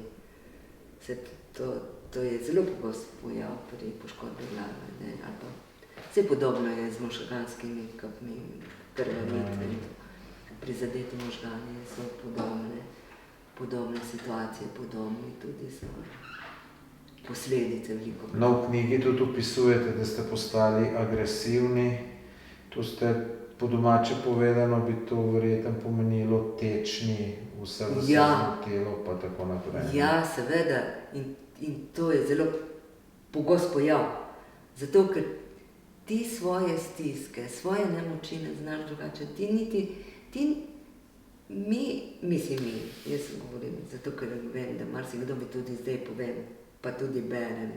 To je zelo pogost pojav pri poškodbi glave, ali pa vse podobno je z možganskimi kapmi, krvavitve, prizadeti možgani so podobne situacije, podobni tudi so posledice veliko. No, v knjigi tudi opisujete, da ste postali agresivni. To ste po domače povedano, bi to verjetno pomenilo tečni, vse v telo, pa tako naprej. Ja, seveda. In to je zelo pogost pojav. Zato, ker ti svoje stiske, svoje nemoči ne znaš drugače. Jaz govorim, zato ker vem, da marsikdo mi tudi zdaj povem, pa tudi berem,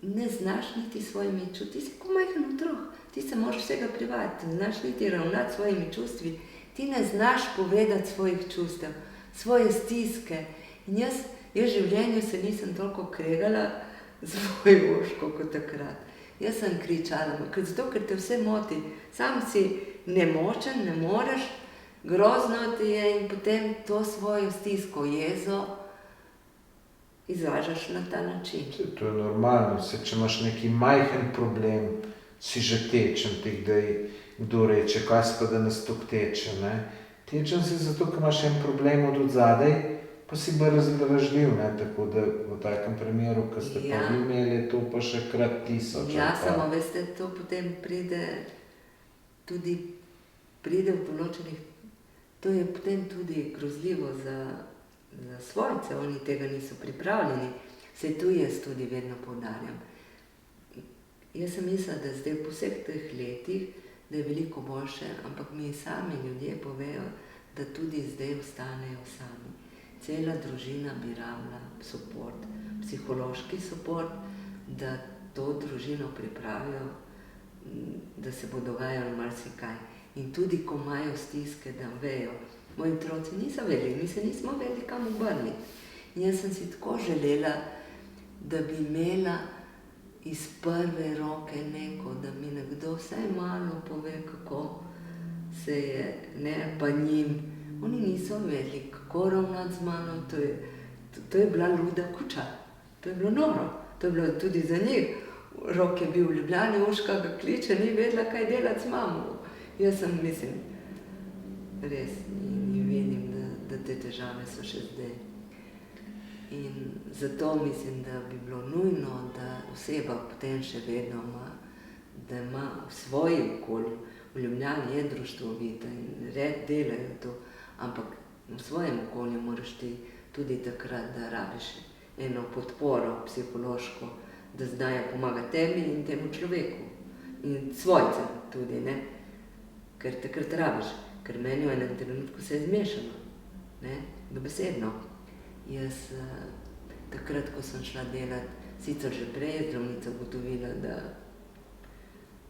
ne znaš niti svojimi čustvi. Ti si kot majhen otrok, ti se moraš vsega privaditi, ne znaš niti ravnati svojimi čustvi, ti ne znaš povedati svojih čustev, svoje stiske. In jaz življenju se nisem toliko kregala z mojo Urško kot takrat. Jaz sem kričala, zato ker te vse moti, sam si nemočen, ne moreš, grozno ti je in potem to svojo stisko, jezo izražaš na ta način. To je normalno, če imaš neki majhen problem, si že tečen, kdo reče, kaj si pa danes toliko teče, ne? Tečen si zato, ker imaš en problem od odzadaj, pa si bolj razdražljiv, ne? Tako da v takem primeru, ko ste pa vi imeli, to pa še krat 1000. Ja, samo veste, to potem pride v določenih, to je potem tudi grozljivo za svojce, oni tega niso pripravljeni. Saj tu jaz tudi vedno poudarjam. Jaz sem mislila, da zdaj po vseh teh letih, da je veliko boljše, ampak mi sami ljudje povejo, da tudi zdaj ostanejo sami. Cela družina bi rabila support, psihološki support, da to družino pripravijo, da se bo dogajalo marsikaj. In tudi, ko imajo stiske, da vejo. Moji otroci niso vedeli, mi se nismo vedeli, kam obrniti. In jaz sem si tako želela, da bi imela iz prve roke neko, da mi nekdo vsaj malo pove, kako se je, ne pa njim. Oni niso vedeli, kako ravnati z mano, to je bila luda kuča, to je bilo noro, to je bilo tudi za njih. Rok je bil v Ljubljani, Urška ga kliče, ni vedela, kaj delati z mamo. Jaz sem, res, in vidim, da te težave so še zdaj. In zato mislim, da bi bilo nujno, da oseba potem še vedno ima, da ima v svoji okolju, v Ljubljani je društvo Vita in delajo to, ampak v svojem okolju moraš ti tudi takrat, da rabiš eno podporo psihološko, da znajo pomagati tebi in temu človeku. In svojcem tudi, ne? Ker takrat rabiš, ker meni v enem trenutku se je zmešalo, ne? Dobesedno. Jaz takrat, ko sem šla delat, sicer že prej zdravnica ugotovila,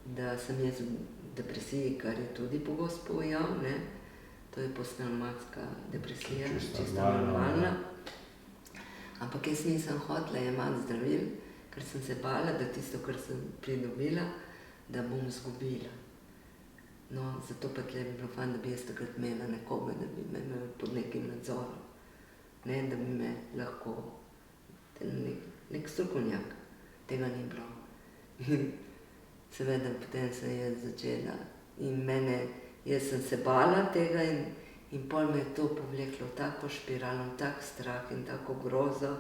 da sem jaz v depresiji, kar je tudi pogost pojav, ne? To je posttraumatska depresija, čisto normalna. Ampak jaz nisem hotela jemati zdravil, ker sem se bala, da tisto, kar sem pridobila, da bom izgubila. No, zato pa tle bi bilo fajn, da bi jaz takrat imela nekoga, da bi me imel pod nekim nadzorom. Ne, da bi me lahko, nek strokovnjak, tega ni bilo. In seveda potem sem jaz začela in jaz sem se bala tega in pol me je to povleklo v tako špiralo, v tak strah in tako grozo,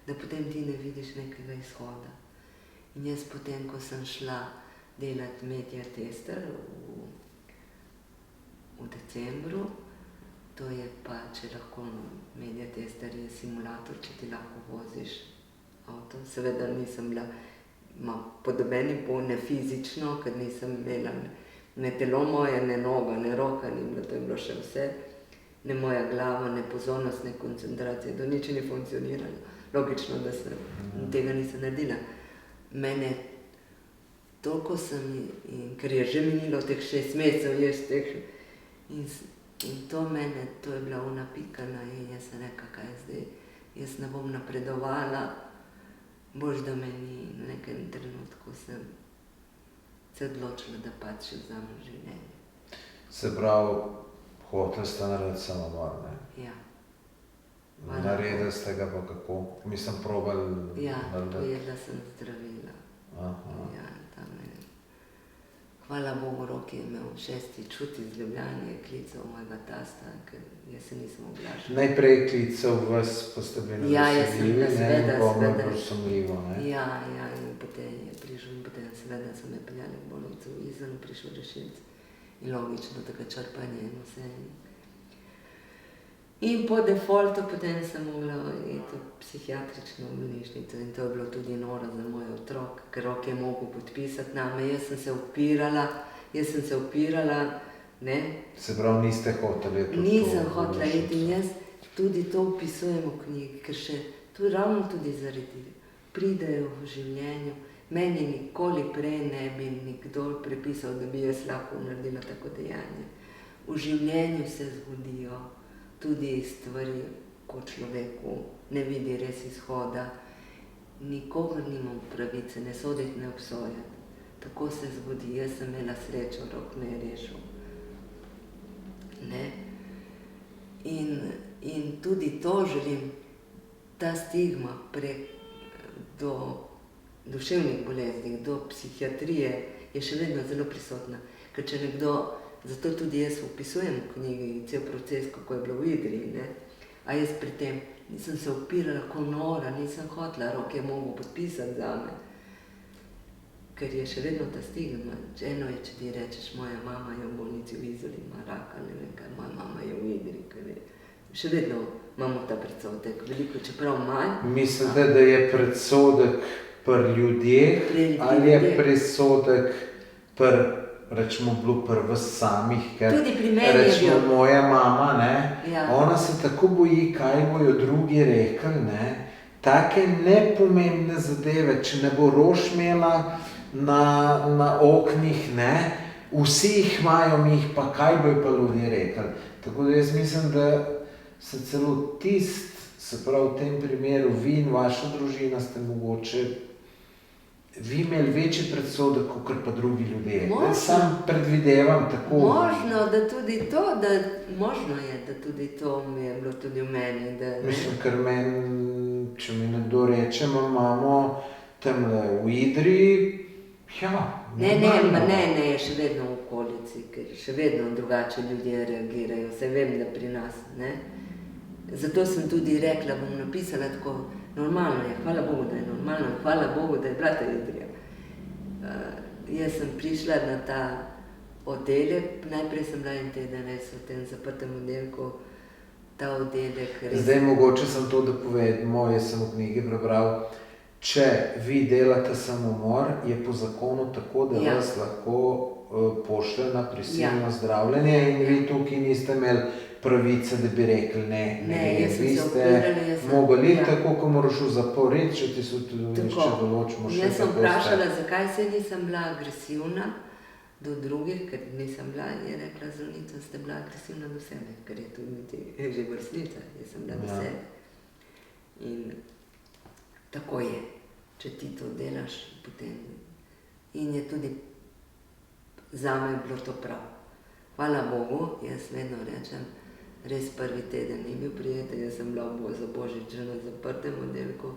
da potem ti ne vidiš nekega izhoda. In jaz potem, ko sem šla delat media tester v decembru, to je pa, če lahko media tester je simulator, če ti lahko voziš avto. Seveda nisem bila podobeni ne fizično, ker nisem imela ne telo moje, ne noga, ne roka, ni bilo, to je bilo še vse. Ne moja glava, ne pozornost, ne koncentracija, to nič ni funkcioniralo. Logično, da tega nisem naredila. Mene, toliko sem, ker je že minilo teh 6 mesecev, in to mene, to je bila ona pika in jaz sem rekla, kaj zdaj, jaz ne bom napredovala, bož da meni v nekem trenutku sem se odločila, da pač vzamem življenje. Se pravi, hotel ste narediti samomor, ne? Ja. Naredili ste ga pa kako? Mislim, probali... Ja, pojedla sem zdravila. Ja, tam je. Hvala Bogu, Rok je imel 6. čut iz Ljubljane, je klical mojega tasta, ker jaz se nisem oglašala. Najprej je klical vas, pa ste bili nasiljivi, ne? In pomno prosumljivo, ne? Ja, in potem je prišel in potem seveda so me peljali v bolnico v Izola, prišel rešilc. In logično, tako črpanje in vse. In po defaultu potem sem mogla iti v psihiatrično bolnišnico in to je bilo tudi noro za moj otrok, ker Rok je mogel podpisati name. Jaz sem se upirala, ne. Se pravi, niste hoteli iti v to? Nisem hotela iti in jaz tudi to opisujem v knjigi, ker še tu ravno tudi zaradi pridejo v življenju. Meni nikoli prej ne bi nikdo prepisal, da bi jaz lahko naredila tako dejanje. V življenju se zgodijo tudi stvari, ko človeku ne vidi res izhoda. Nikogar nimam pravice, ne soditi, ne obsojati. Tako se zgodi, jaz sem imela srečo, Rok me je rešil. Ne? In tudi to želim, ta stigma do duševnih bolezni, do psihiatrije je še vedno zelo prisotna. Ker če nekdo, zato tudi jaz opisujem v knjigi cel proces, kako je bilo v Idriji, ne? A jaz pri tem nisem se upirala kot nora, nisem hotela, Rok je mogel podpisati zame. Ker je še vedno ta stigma. Eno je, če ti rečeš, moja mama je v bolnici v Izoli, ima raka, ne vem kaj, moja mama je v Idriji, ker je. Še vedno imamo ta predsodek, veliko, čeprav manj. Mislite, da je predsodek pri ljudeh ali je predsodek rečemo bilo pri vas samih, ker rečemo moja mama, ne, ona se tako boji, kaj bojo drugi rekli, ne, take nepomembne zadeve, če ne bo rož imela na oknih, ne, vsi jih imajo, mi jih pa kaj bojo pa ljudje rekli. Tako da jaz mislim, da se celo se pravi v tem primeru, vi in vaša družina ste mogoče vi imeli večji predsodek, kot pa drugi ljudje. Sam predvidevam tako. Možno, da tudi to, možno je, da tudi to mi je bilo tudi v meni. Mislim, ker če mi nekdo reče, imamo tamle v Idriji, ja. Ne, še vedno v okolici, ker še vedno drugače ljudje reagirajo. Saj vem, da pri nas, ne. Zato sem tudi rekla, bom napisala tako, normalno je, hvala Bogu, da je normalno, hvala Bogu, da je bila ta Idrija. Jaz sem prišla na ta oddelek, najprej sem bila en teden res v tem zaprtem oddelku, ta oddelek res... Zdaj mogoče sem to, da povedemo, jaz sem v knjigi prebral, če vi delate samomor, je po zakonu tako, da vas lahko pošlje na prisilno zdravljenje in vi tukaj niste imeli pravice, da bi rekli ne, vi ste mogli tako, ko moraš v zapor iti, če ti so določimo še tako. Jaz sem vprašala, zakaj se nisem bila agresivna do drugih, ker nisem bila, je rekla zdravnica, ste bila agresivna do sebe, ker je tudi že vrstnica, jaz sem bila do sebe. In tako je, če ti to delaš, potem. In je tudi zame bilo to prav. Hvala Bogu, jaz vedno rečem, res prvi teden ni bil prijeten, jaz sem bila za Božič že na zaprtem oddelku,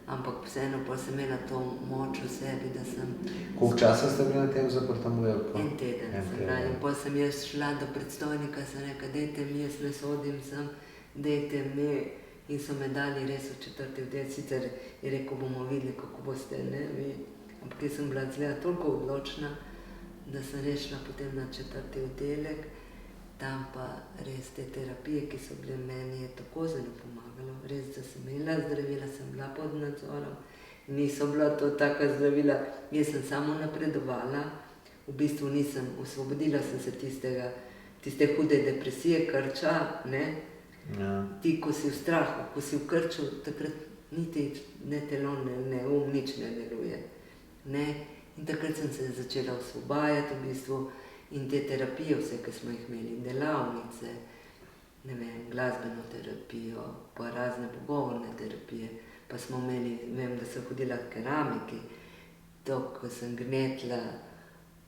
ampak vseeno pa sem imela to moč v sebi, da sem... Koliko časa ste bili na tem zaprtem oddelku? En teden sem bila in potem sem jaz šla do predstojnika, sem rekla, dajte mi, jaz ne sodim sem, dajte mi, in so me dali res v 4. oddelek, sicer je rekel, bomo videli, kako boste, ne, vi, ampak jaz sem bila zgleda toliko odločna, da sem res šla potem na 4. oddelek, tam pa res te terapije, ki so bile meni, je tako zelo pomagalo, res, da sem imela zdravila, sem bila pod nadzorom, niso bila to taka zdravila, jaz sem samo napredovala, v bistvu nisem, osvobodila sem se tiste hude depresije, krča, ne, ti, ko si v strahu, ko si v krču, takrat niti ne telo, ne nič ne deluje, ne, in takrat sem se začela osvobajati v bistvu in te terapije, vse, ki smo jih imeli, delavnice, ne vem, glasbeno terapijo, pa razne pogovorne terapije, pa smo imeli, vem, da sem hodila k keramiki, to, ko sem gnetla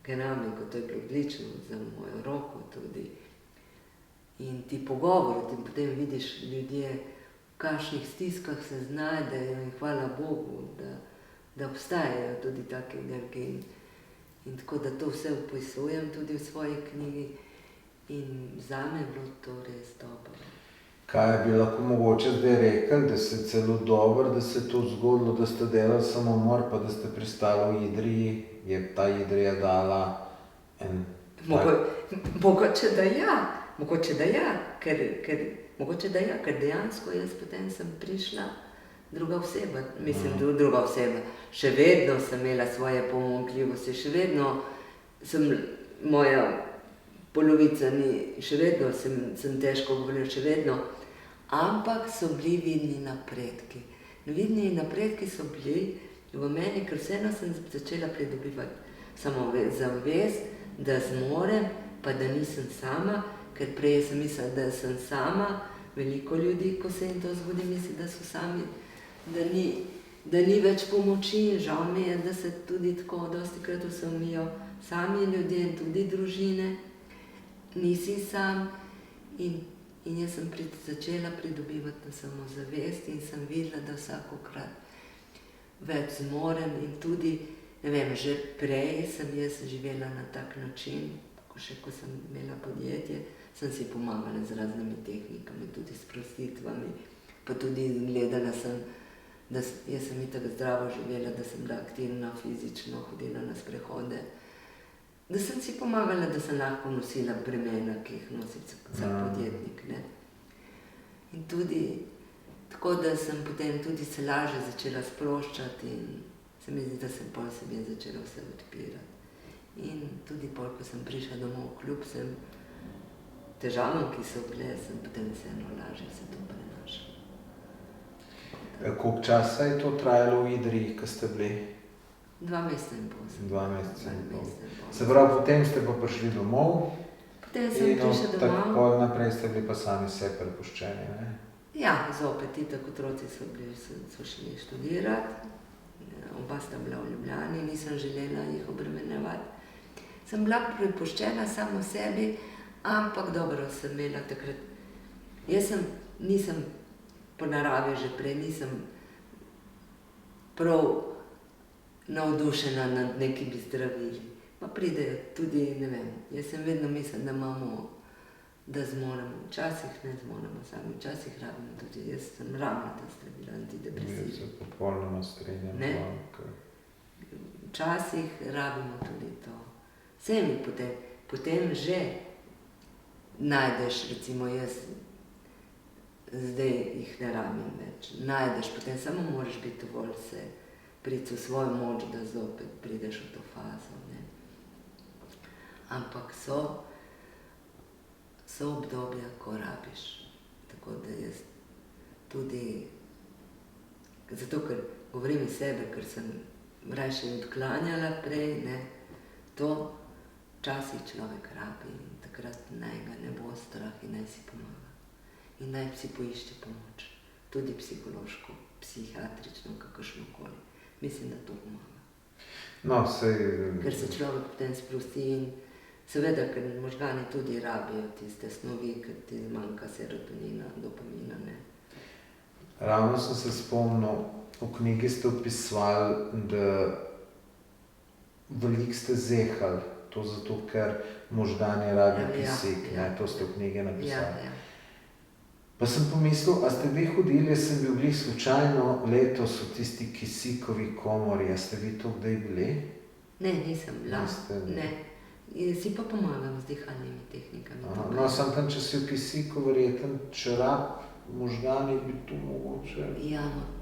keramiko, to je bilo odlično za mojo roko tudi. In ti pogovori, ti potem vidiš ljudje, v kakšnih stiskah se znajdejo in hvala Bogu, da obstajajo tudi take oddelki. In tako da to vse opisujem tudi v svoji knjigi in zame je bilo to res dobro. Kaj bi lahko mogoče zdaj rekli, da se celo dobro, da se to zgodilo, da ste delali samomor, pa da ste pristali v Idriji, je ta Idrija dala en... Mogoče da ja, ker dejansko jaz potem sem prišla druga oseba, še vedno sem imela svoje pomanjkljivosti, še vedno sem, moja polovica ni, še vedno sem težko govorila, še vedno, ampak so bili vidni napredki. Vidni napredki so bili v meni, ker vseeno sem začela pridobivati samozavest, da zmorem, pa da nisem sama, ker prej sem mislila, da sem sama, veliko ljudi, ko se jim to zgodi, misli, da so sami, da ni več pomoči in žal mi je, da se tudi tako dostikrat usamijo sami ljudje in tudi družine, nisi sam in jaz sem začela pridobivati na samozavest in sem videla, da vsakokrat več zmorem in tudi, ne vem, že prej sem jaz živela na tak način, ko sem imela podjetje, sem si pomagala z raznimi tehnikami, tudi s prostitvami, pa tudi gledala sem, jaz sem itak zdravo živela, da sem bila aktivna fizično, hodila na sprehode, da sem si pomagala, da sem lahko nosila bremena, ki jih nosi vsak podjetnik, ne. In tudi tako, da sem potem tudi se lažje začela sproščati in se mi zdi, da sem pol sebi začela vse odpirati. In tudi pol, ko sem prišla domov, kljub vsem težavam, ki so bile, sem potem vseeno lažje se to prenašala. Koliko časa je to trajalo v Idriji, ko ste bili? 2 meseca in pol. 2 meseca in pol. Se pravi, potem ste pa prišli domov? Potem sem prišla domov. In tako naprej ste bili pa sami se prepuščeni, ne? Ja, zopet, itak otroci so šli študirati, oba sta bila v Ljubljani, nisem želela jih obremenjevati. Sem bila prepuščena samo sebi, ampak dobro sem imela takrat. Jaz nisem po naravi že prej, nisem prav navdušena nad nekimi zdravili. Pa pridejo tudi, ne vem, jaz sem vedno mislila, da imamo, da zmoremo. Včasih ne zmoremo sami, včasih rabimo tudi. Jaz sem rabila ta zdravila, antidepresiva. Jaz se popolnoma strinjam. Včasih rabimo tudi to. Vse mi potem že najdeš, recimo jaz, zdaj jih ne rabim več. Najdeš, potem samo moraš biti dovolj se priti v svojo moč, da zopet prideš v to fazo. Ne. Ampak so obdobja, ko rabiš. Tako da jaz tudi, zato ker govorim iz sebe, ker sem rajše odklanjala prej, ne, to včasih človek rabi in takrat naj ga ne bo strah in naj si pomaga. In naj si poišče pomoč. Tudi psihološko, psihiatrično, kakršnokoli. Mislim, da to pomaga. No, Ker se človek potem sprosti in seveda, ker možgani tudi rabijo tiste snovi, ker ti zmanjka serotonina, dopamina, ne. Ravno sem se spomnil, v knjigi ste opisovali, da veliko ste zehali, to zato, ker možgani rabijo kisik, ne, to ste v knjigi napisali. Ja. Pa sem pomislil, a ste vi hodili, jaz sem bil glih slučajno letos v tisti kisikovi komori, a ste vi to kdaj bili? Ne, nisem bila, Niste, ne. Si pa pomagam z dihalnimi tehnikami. No, sem tam, če si v kisiku verjeten, če rab možgani, bi to mogoče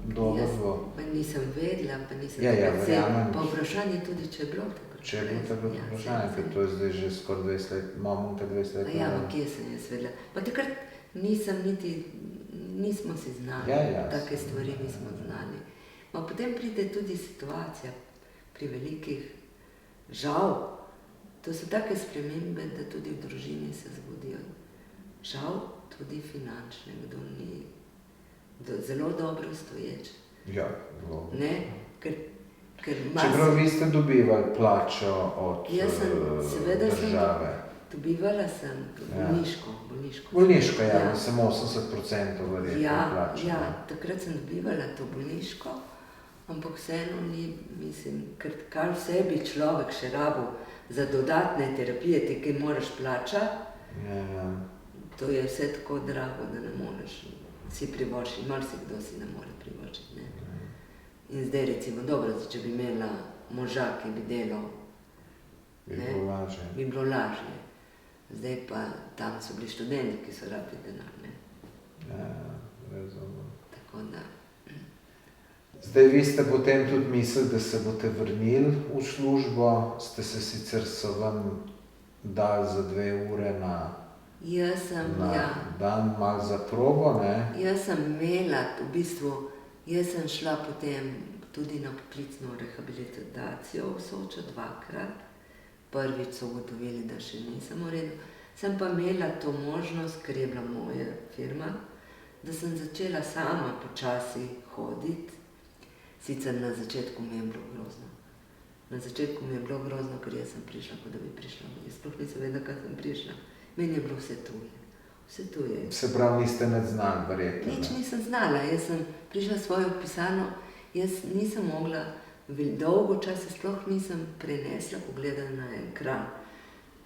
dobro bilo. Pa nisem vedela, pa nisem verjamem. Pa vprašanje tudi, če je bilo tako. Če je bilo tako vprašanje, ker to je zdaj že skoraj 20 let, imamo te 20 let. Ja, ma kje sem jaz vedela. Pa takrat nismo si znali, take stvari nismo znali. Ma potem pride tudi situacija pri velikih, žal, to so take spremembe, da tudi v družini se zgodijo. Žal tudi finančne, kdo ni zelo dobro stoječ. Ja, dobro. Ne, ker čeprav vi ste dobivali plačo od države. Dobivala sem bolniško. Bolniško, ja, samo 80% verjetno plačo. Ja, takrat sem dobivala to bolniško, ampak vseeno ni, mislim, ker kar vse bi človek še rabil za dodatne terapije, te, ki moraš plačati, to je vse tako drago, da ne moreš si privoščiti, marsikdo si ne more privoščiti, ne. In zdaj recimo, dobro, če bi imela moža, ki bi delal, bi bilo lažje. Zdaj pa tam so bili študenti, ki so rabili denar, ne. Razumem. Tako da. Zdaj vi ste potem tudi mislili, da se boste vrnili v službo, ste se sicer so vam dali za 2 ure na dan malo za probo, ne? Jaz sem imela, v bistvu, jaz sem šla potem tudi na poklicno rehabilitacijo v Sočo 2-krat. Prvič so ugotovili, da še nisem v redu. Sem pa imela to možnost, ker je bila moja firma, da sem začela sama počasi hoditi. Sicer na začetku mi je bilo grozno. Na začetku mi je bilo grozno, ker jaz sem prišla, kot da bi prišla. Jaz sploh nisem vedela, kaj sem prišla. Meni je bilo vse tuje. Vse tuje. Se pravi, niste nič znali, verjetno? Nič nisem znala. Jaz sem prišla v svojo pisarno, jaz nisem mogla, dolgo časa sploh nisem prenesla pogledati na ekran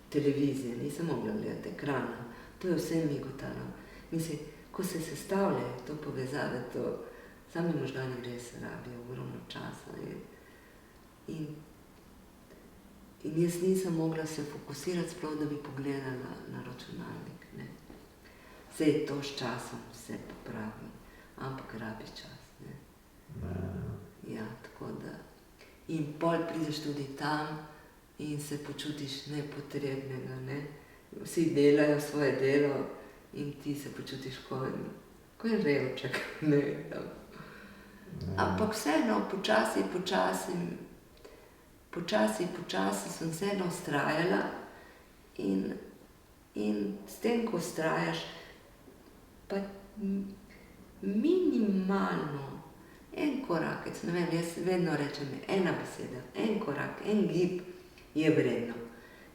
televizije, nisem mogla gledati ekrana. To je vse migotalo. Mislim, ko se sestavljajo to povezave, to sami možgani res rabijo ogromno časa. In jaz nisem mogla se fokusirati sploh, da bi pogledala na računalnik, ne. Zdaj to s časom se popravi, ampak rabi čas, ne. Ja, tako da. In pol prideš tudi tam in se počutiš nepotrebnega, ne. Vsi delajo svoje delo in ti se počutiš ko je revček, ne. Ampak vseeno, počasi sem vseeno vztrajala in s tem, ko vztrajaš, pa minimalno, en korakec, ne vem, jaz vedno rečem, ena beseda, en korak, en gib je vredno.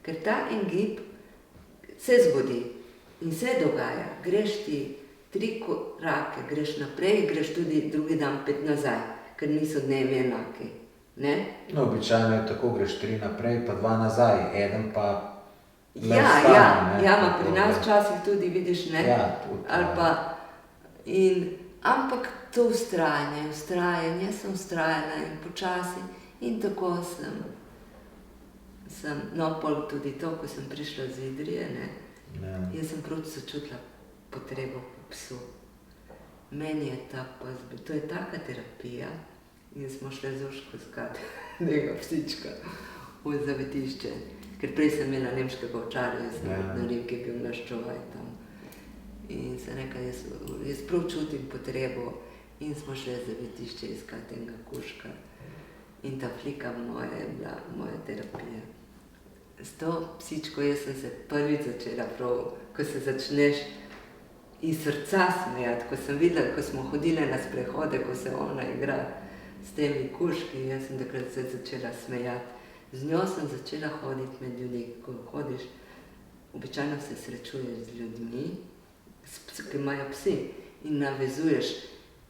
Ker ta en gib se zgodi in se dogaja. Greš ti 3 korake, greš naprej, greš tudi drugi dan 5 nazaj, ker niso dnevi enaki, ne? No, običajno je tako, greš 3 naprej, pa 2 nazaj, eden pa Ja, pri nas včasih tudi vidiš, ne? Ali pa, ampak to vztrajanje, sem vztrajala in počasi in tako sem, no, pol tudi to, ko sem prišla z Idrije, ne, jaz sem prav začutila potrebo po psu. meni je to je taka terapija in smo šli z Urško iskat tega psička v zavetišče, ker prej sem imela nemškega ovčarja, jaz sem na Reki bil naš čuvaj tam. In sem rekla, jaz prav čutim potrebo in smo šli z zavetišče iskat enega kužka. In ta flika moja je bila moja terapija. S to psičko jaz sem se prvič začela prav, ko se začneš iz srca smejati, ko sem videla, ko smo hodile na sprehode, ko se ona igra s temi kužki, jaz sem takrat se začela smejati. Z njo sem začela hoditi med ljudi, ko hodiš, običajno se srečuješ z ljudmi, ki imajo psi in navezuješ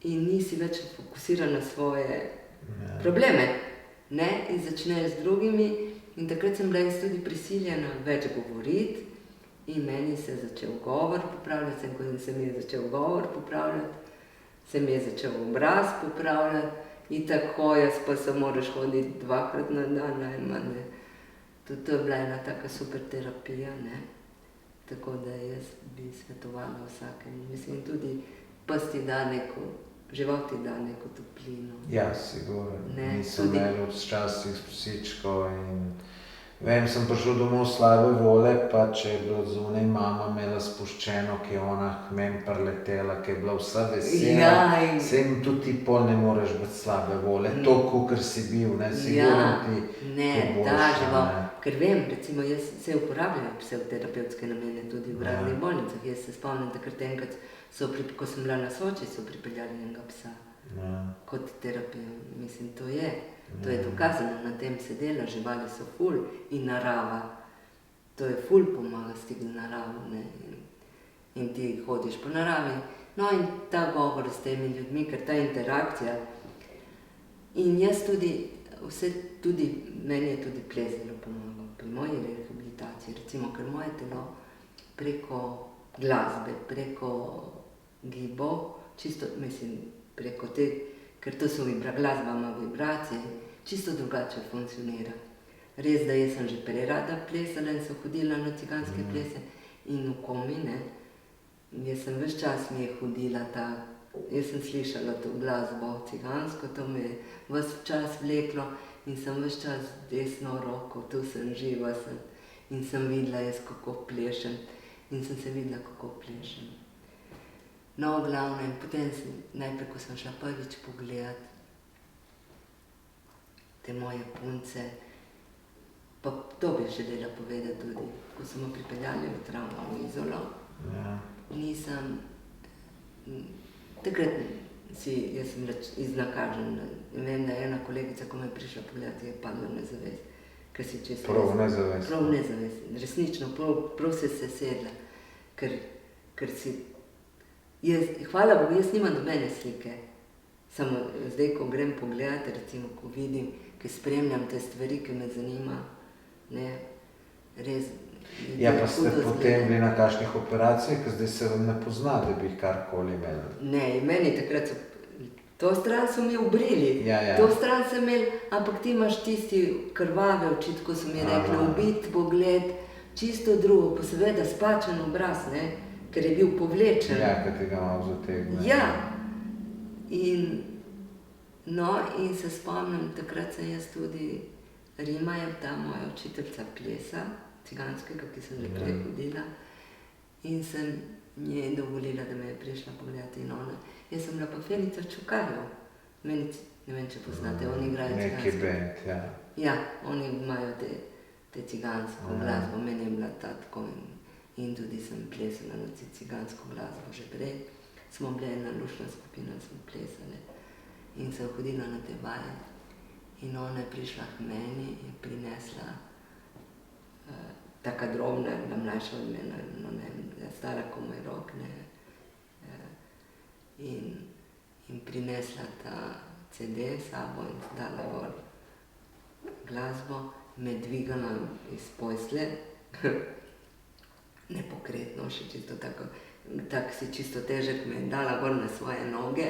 in nisi več fokusiran na svoje probleme, ne, in začneš z drugimi in takrat sem bila jaz tudi prisiljena več govoriti in meni se je začel govor popravljati, ko se mi je začel govor popravljati, se mi je začel obraz popravljati in tako jaz pa se moraš hoditi 2-krat na dan, najmanj, ne. Tudi to je bila ena taka super terapija, ne. Tako da jaz bi svetovala vsakemu, mislim tudi pes ti da neko, žival ti da neko toplino. Ja, sigurno. Ne, Nisem tudi- imel včasih s psičko in vem, sem prišel domov slabe vole, pa če je bila zunaj mama imela spuščeno, ki je ona k meni priletela, ki je bila vsa vesela, Ja, in- se jim tudi ti pol ne moreš biti slabe vole, to, kakor si bil, ne, sigurno ti ne, to boljše, ta žival, ne. ker vem, recimo jaz se uporabljam pse v terapevtske namene tudi v raznih bolnicah, jaz se spomnim takrat enkrat, ko sem bila na Soči, so pripeljali enega psa Ja. kot terapijo, mislim, to je dokazano, na tem se dela, živali so ful in narava, to je ful pomaga stigi naravo, ne, in ti hodiš po naravi, no in ta govor s temi ljudmi, ker ta interakcija in jaz tudi, meni je tudi ples zelo pomagal pri moji rehabilitaciji, recimo, ker moje telo preko glasbe, preko gibov, čisto, mislim, preko te, ker to so glasba ima vibracije, čisto drugače funkcionira. Res, da jaz sem že prej rada plesala in sem hodila na ciganske plese in v komi, ne, jaz sem ves čas mi je hodila jaz sem slišala to glasbo cigansko, to me je ves čas vleklo in sem ves čas desno roko, tu sem živa in sem videla jaz, kako plešem in sem se videla, kako plešem. No, v glavnem, potem najprej, ko sem šla prvič pogledat te moje punce, pa to bi želela povedati tudi, ko so me pripeljali v travmo v Izolo, takrat jaz sem iznakažena in vem, da je ena kolegica, ko me je prišla pogledati, je padla v nezavest, ker si čisto... Prav nezavest. Prav nezavest, resnično, prav se sedla, ker si... Hvala Bogu, jaz nimam nobene slike, samo zdaj, ko grem pogledati, recimo, ko vidim, ko spremljam te stvari, ki me zanima, ne, res... Ja, pa ste potem bili na kakšnih operacijah, ker zdaj se vam ne pozna, da bi karkoli imeli. Ne, meni takrat so... To stran so mi obrili, to stran sem imel, ampak ti imaš tisti krvave oči, ko so mi rekli, ubit pogled, čisto drugo, pa seveda spačen obraz, ne, ker je bil povlečen. Ja, ker ti ga malo zategne. Ja, in se spomnim, takrat sem jaz tudi, Rima je ta moja učiteljica plesa, ciganskega, ki sem že prej hodila, in sem njej dovolila, da me je prišla pogledati in ona. Jaz sem bila pa Fenica Čukarjev, ne vem, če poznate, oni igrajo cigansko. Neki band, ja. Ja, oni imajo te cigansko glasbo, meni je bila ta tako in tudi sem plesala na cigansko glasbo že prej. Smo bile ena luštna skupina, smo plesale in sem hodila na te vaje. In ona je prišla k meni in prinesla taka drobna, mlajša od mene, no ne, stara ko moj rok, ne. In prinesla ta CD s sabo in dala gor glasbo, me dvigala iz posle, nepokretno, še čisto tako, tak si čisto težek, me je dala gor na svoje noge,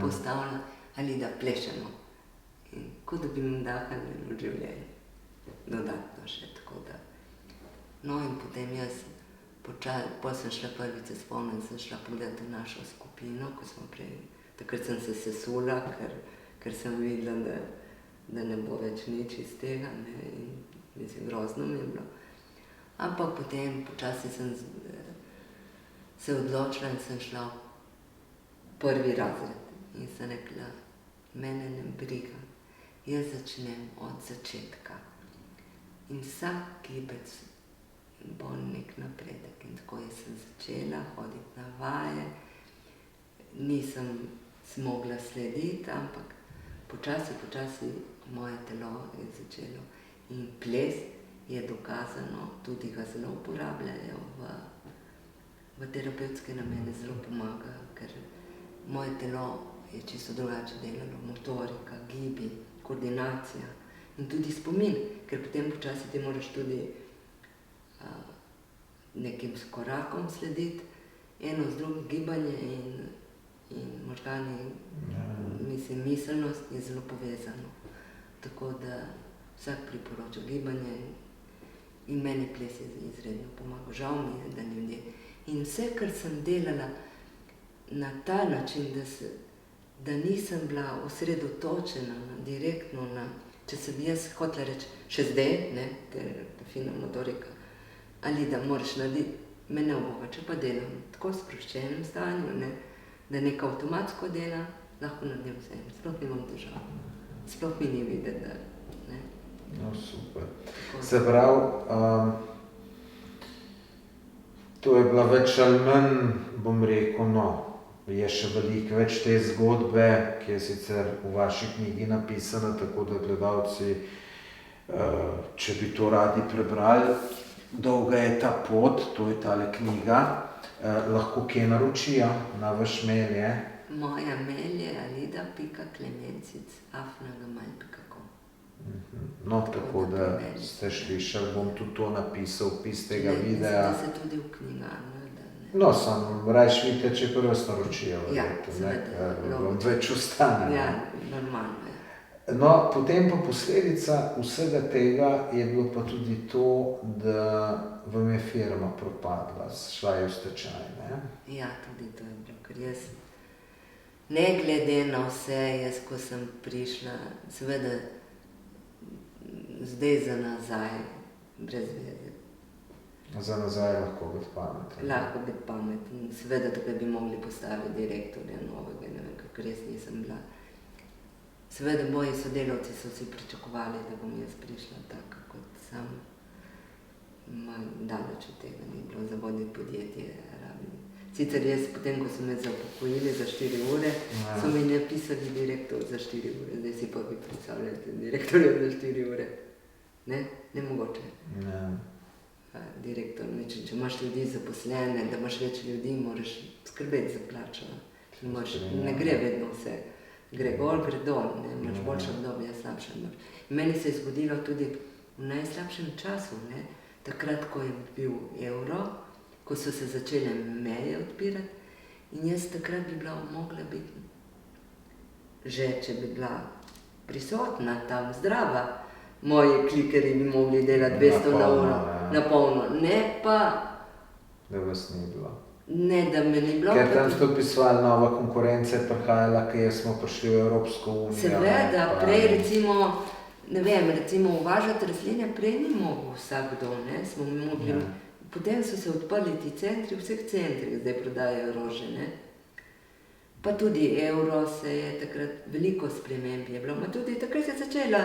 postavila, ali da plešemo. In kot da bi mi dahali v življenje, dodatno še, tako da. No in potem jaz Potem sem šla prvič, se spomnim, sem šla pogledati našo skupino, ko smo prej, takrat sem se sesula, ker sem videla, da ne bo več nič iz tega, ne, in mislim, grozno mi je bilo. Ampak potem počasi sem se odločila in sem šla v prvi razred in sem rekla, mene ne briga, jaz začnem od začetka in vsak gibec bo nek napredek. In tako jaz sem začela hoditi na vaje, nisem smogla slediti, ampak počasi moje telo je začelo. In ples je dokazano, tudi ga zelo uporabljajo v terapevtske namene, zelo pomaga, ker moje telo je čisto drugače delalo, motorika, gibi, koordinacija in tudi spomin, ker potem počasi ti moraš tudi nekim korakom slediti, eno z drugim gibanje in možgani, mislim, miselnost je zelo povezano. Tako da vsak priporoča gibanje in meni ples je izredno pomagal. Žal mi je, da ljudje. In vse, kar sem delala na ta način, da nisem bila osredotočena direktno na, če sem jaz hotela reči, še zdaj, ne, ker je fina motorika, ali da moraš narediti, me ne obogača, pa delam v tako sproščenem stanju, ne, da nekaj avtomatsko dela, lahko naredim vse, sploh nimam težav. Sploh mi ni videti, da, ne. No, super. Se pravi, to je bila več ali manj, bom rekel, no, je še veliko več te zgodbe, ki je sicer v vaši knjigi napisana, tako da gledalci, če bi to radi prebrali, Dolga je ta pot, to je tale knjiga, lahko kje naročijo na vaš mail, je? Moja mail je alida.klemencic@gmail.com. No, tako da ste slišali, bom tudi to napisal, opis tega videa. Da se tudi v knjigarno, da ne. No, samo rajš vidite, če prvo vas naročijo, Ja, verjetno, seveda, ne, vam več ostane. Ja, normalno je. No, potem pa posledica vsega tega je bilo pa tudi to, da vam je firma propadla, šla je v stečaj, ne? Ja, tudi to je bilo, ker jaz, ne glede na vse, jaz, ko sem prišla, seveda, zdaj za nazaj, brez veze. Za nazaj je lahko biti pameten. Lahko biti pameten, seveda tukaj bi mogli postaviti direktorja novega, ne vem, kako res nisem bila. Seveda, moji sodelavci so si pričakovali, da bom jaz prišla taka kot sem. Daleč od tega ni bilo, za voditi podjetje rabim. Sicer jaz, potem, ko so me zapokojili za 4 ure, so mi napisali direktor za 4 ure. Zdaj si pa vi predstavljate direktorja za 4 ure. Ne? Nemogoče. Direktor, če imaš ljudi zaposlene, da imaš več ljudi, moraš skrbeti za plačo. Ne gre vedno vse. Gre gor, gre dol, ne, imaš boljše obdobje, slabše obdobje. Meni se je zgodilo tudi v najslabšem času, ne, takrat, ko je bil evro, ko so se začele meje odpirati in jaz takrat bi bila mogla biti, že če bi bila prisotna tam, zdrava, moji klikerji bi mogli delati 200 na uro, na polno, ne pa... Da vas ni bilo. Ne, da me ni bilo. Ker tam ste opisovali, nova konkurenca je prihajala, ker smo prišli v Evropsko unijo. Seveda, prej recimo, ne vem, recimo uvažati rastline prej ni mogel vsakdo, ne, smo mogli, potem so se odprli ti centri, v vseh centrih zdaj prodajajo rože, ne. Pa tudi evro se je takrat, veliko sprememb je bilo, ma tudi takrat je začela,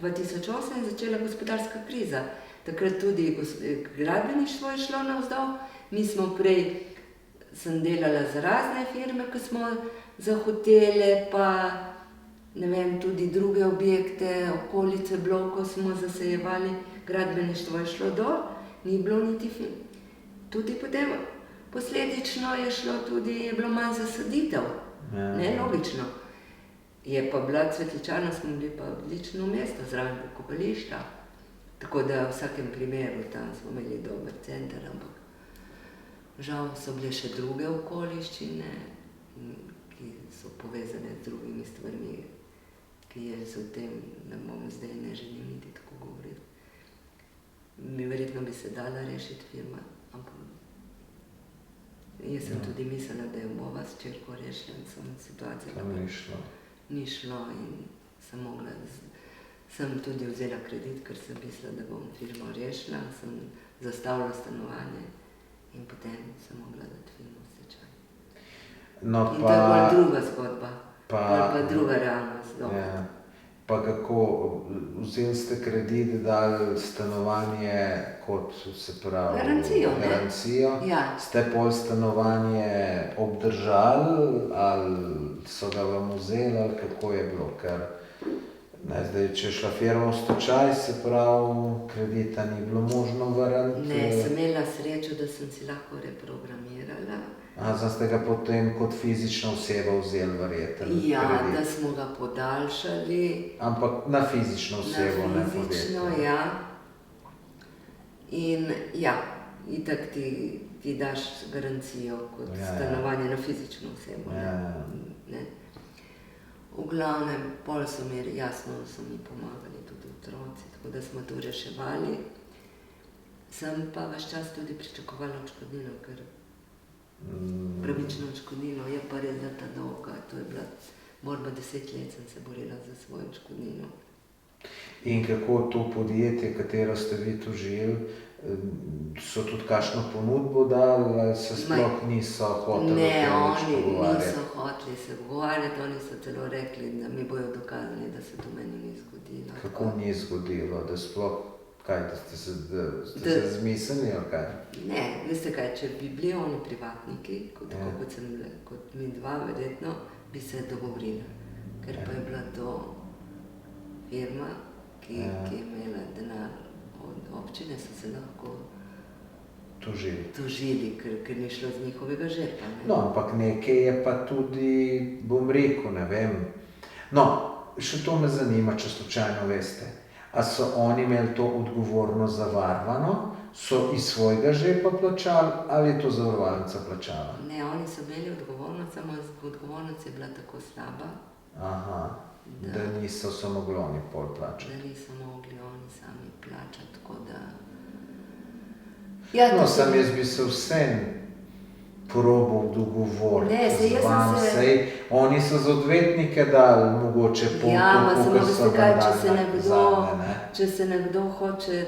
2008 je začela gospodarska kriza, takrat tudi gradbeništvo je šlo navzdol, mi smo prej, sem delala za razne firme, ko smo za hotele, pa ne vem, tudi druge objekte, okolice blokov smo zasejevali, gradbeništvo je šlo dol, ni bilo niti tudi potem posledično je šlo tudi, je bilo manj zasaditev, ne, logično. Je pa bila Cvetličarna, smo bili pa odlično mesto zraven pokopališča, tako da v vsakem primeru tam smo imeli dober center, ampak žal so bile še druge okoliščine, ki so povezane z drugimi stvarmi, ki je o tem, ne bom zdaj, ne želim niti tako govoriti. Verjetno bi se dala rešiti firma, ampak jaz sem tudi mislila, da jo bova s čerko rešila in sem situacija Tam ni šlo. ni šlo in sem tudi vzela kredit, ker sem mislila, da bom firmo rešila, sem zastavila stanovanje in potem sem mogla dati firmo v stečaj. No, In to je bolj druga zgodba, bolj pa, pa druga realnost. ja, pa kako, vzeli ste kredit, dali stanovanje kot, se pravi, Garancijo, ne? garancijo. Ja, Ste pol stanovanje obdržali ali so ga vam vzeli ali kako je bilo? Ker ne, zdaj, če je šla firma v stečaj, se pravi, kredita ni bilo možno vrniti. ne, sem imela srečo, da sem si lahko reprogramirala. Zdaj ste ga potem kot fizična oseba vzeli, verjetno. Ja, kredit. da smo ga podaljšali. Ampak na fizično osebo, ne Na fizično, podjetje. ja. In ja, itak ti daš garancijo kot Ja. stanovanje na fizično osebo. Ne? Ja. Ne. V glavnem, pol so mi, jasno, so mi pomagali tudi otroci, tako da smo to reševali. Sem pa ves čas tudi pričakovala odškodnino, ker pravično odškodnino je pa res, da ta dolga, to je bila borba 10 let, sem se borila za svojo odškodnino. In kako to podjetje, katero ste vi tožili, so tudi kakšno ponudbo dali ali se sploh niso hoteli Ne, o tem nič oni pogovarjati? niso hoteli se pogovarjati, oni so celo rekli, da mi bojo dokazali, da se to meni ni zgodilo. Kako ni zgodilo, da sploh, kaj, da ste se zmislili ali kaj? Ne, veste kaj, če bi bili oni privatniki, Ja. tako kot mi dva, verjetno bi se dogovorili. Ker pa je bila to firma, ki je imela denar od občine, so se lahko tožili, ker ni šlo z njihovega žepa. Ne? No, ampak nekaj je pa tudi, bom rekel, ne vem. No, še to me zanima, če slučajno veste. A so oni imeli to odgovornost zavarovano, so iz svojega žepa plačali ali je to zavarovalnica plačala? Ne, oni so imeli odgovornost, samo odgovornost je bila tako slaba, Aha, da niso se mogli oni pol plačati. da niso mogli oni sami plačati, tako da... Ja, No, to sam jaz bi se vsem probal dogovoriti Ne, saj jaz z vami, sem se- saj oni so z odvetnike dali mogoče pol Ja, ma toliko, samo kot so veste kaj, vam če se dali nekdo, nazadnje, ne. če se nekdo hoče,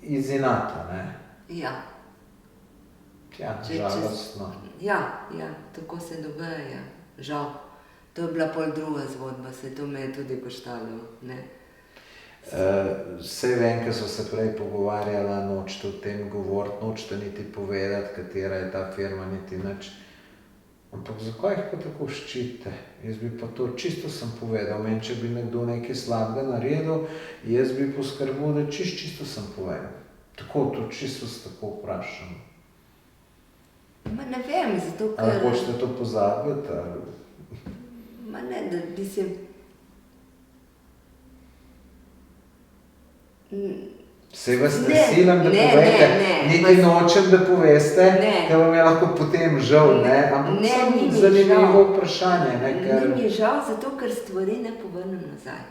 Iz inata, ne? ja, Ja, Če- žalostno. ja, tako se dogaja, žal. To je bila pol druga zgodba, se to me je tudi koštalo, ne. Saj vem, ker so se prej pogovarjala, nočete o tem govoriti, nočete niti povedati, katera je ta firma, niti nič. Ampak zakaj jih pa tako ščitite? Jaz bi pa to čisto sem povedal, meni, če bi nekdo nekaj slabega naredil, jaz bi poskrbel, da čisto sem povedal. Tako, to čisto se tako vprašam. Ma ne vem, zato Ali ker... hočete to pozabiti, ali... Ma ne, da bi se... Saj vas ne Ne, silam, da ne, povete, ne, niti nočem, da poveste, Ne. ker vam je lahko potem žal, ne? Ampak Ne, samo ni mi zanimivo žal. vprašanje, ne? Ker... Ni mi žal, zato ker stvari ne povrnem nazaj.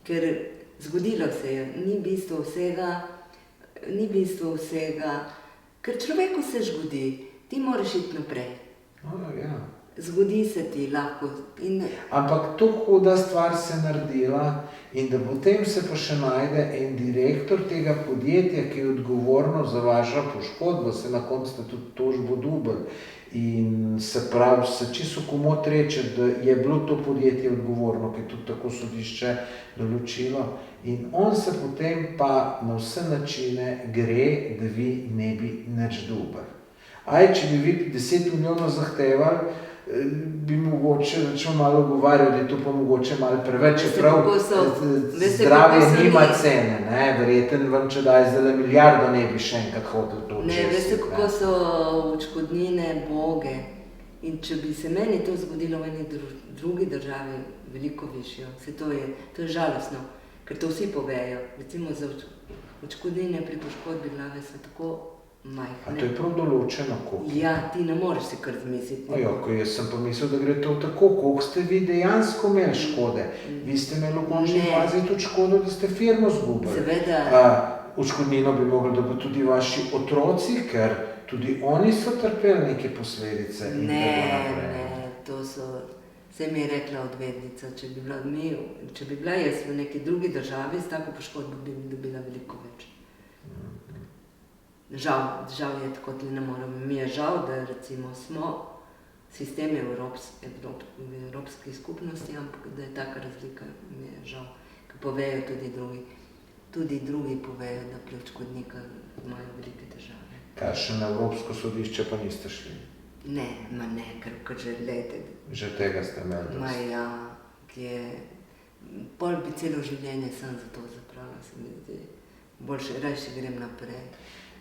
Ker zgodilo se je, ni bistvo vsega, ker človeku se zgodi, ti moraš iti naprej. Ja. Zgodi se ti lahko in Ampak to huda stvar se naredila in da potem se pa še najde en direktor tega podjetja, ki je odgovorno za vašo poškodbo, se na koncu ste tudi tožbo dobili. In se pravi, se čisto komot reče, da je bilo to podjetje odgovorno, ki je tudi tako sodišče določilo. In on se potem pa na vse načine gre, da vi ne bi nič dobili. Če bi vi 10 milijonov zahtevali, bi mogoče, rečemo, malo govarjal, da je to pa mogoče malo preveč, Veste, čeprav kako so- veste, zdravje kako so nima mi- cene, ne, verjetno vam, če daj zdaj milijardo, ne bi še enkrat hotel to ne, čestit, veste, ne. kako so odškodnine boge. In če bi se meni to zgodilo v eni drugi državi, veliko višjo, to je žalostno, ker to vsi povejo. Recimo za odškodnine pri poškodbi glave so tako A majhne. to je prav določeno, koliko? Ja, ti ne moreš si kar zmisliti. Ko jaz sem pa mislil, da gre to tako, koliko ste vi dejansko imeli škode. Vi ste imeli v končni Ne. fazi tudi škodo, da ste firmo zgubili. Seveda. odškodnino bi mogli dobiti tudi vaši otroci, ker tudi oni so trpeli neke posledice in tako naprej. Ne, to so, saj mi je rekla odvetnica, če bi bila jaz v neki drugi državi, s tako poškodbo bi dobila veliko več. Žal je tako, ne morem. Mi je žal, da recimo smo sistemi evropskih skupnosti, ampak da je taka razlika, mi je žal, ker povejo tudi drugi povejo, da pri odškodnikah imajo velike težave. Kaj še na Evropsko sodišče pa niste šli? Ne, ker že lete. Že tega ste imeli dosti. Ja, pol bi celo življenje sem za to zapravila, se mi zdi. Boljše, rajši grem naprej.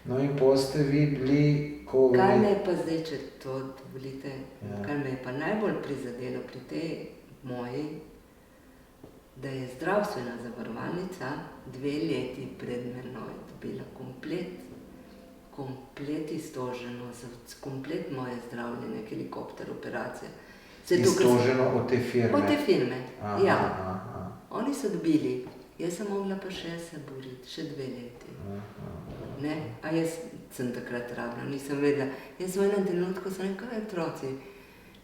No in pol ste vi bili, ko... Kaj me je pa zdaj, če to dovolite, kaj me je pa najbolj prizadelo pri tej moji, da je zdravstvena zavarovalnica 2 leti pred menoj dobila komplet iztoženo, za komplet moje zdravljenje, helikopter, operacije. Iztoženo od te firme? Od te firme, ja. Aha. Oni so dobili, jaz sem mogla pa še se boriti, še 2 leti. Ne? A jaz sem takrat rabila, nisem vedela. Jaz v enem trenutku sem rekla, otroci,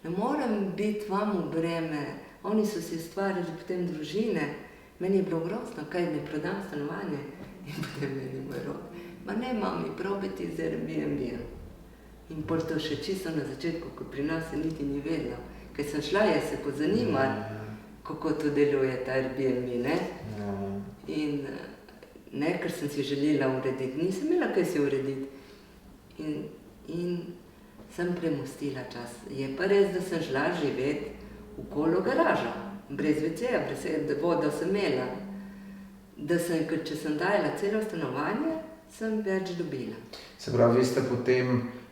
ne morem biti vam v breme, oni so si ustvarili potem družine, meni je bilo grozno, kaj ne prodam stanovanje in potem meni moj rok. Ma ne, mami, probajte z Airbnb-em. In pol to še čisto na začetku, ko pri nas se niti ni vedela, ker sem šla jaz se pozanimati, kako to deluje ta Airbnb, ne? In ne, ker sem si želela urediti, nisem imela kaj si urediti. In sem premostila čas. Je pa res, da sem šla živeti v kolo garažo, brez WC-ja, brez voda sem imela. Ker če sem dajala celo stanovanje, sem več dobila. Se pravi, vi ste potem,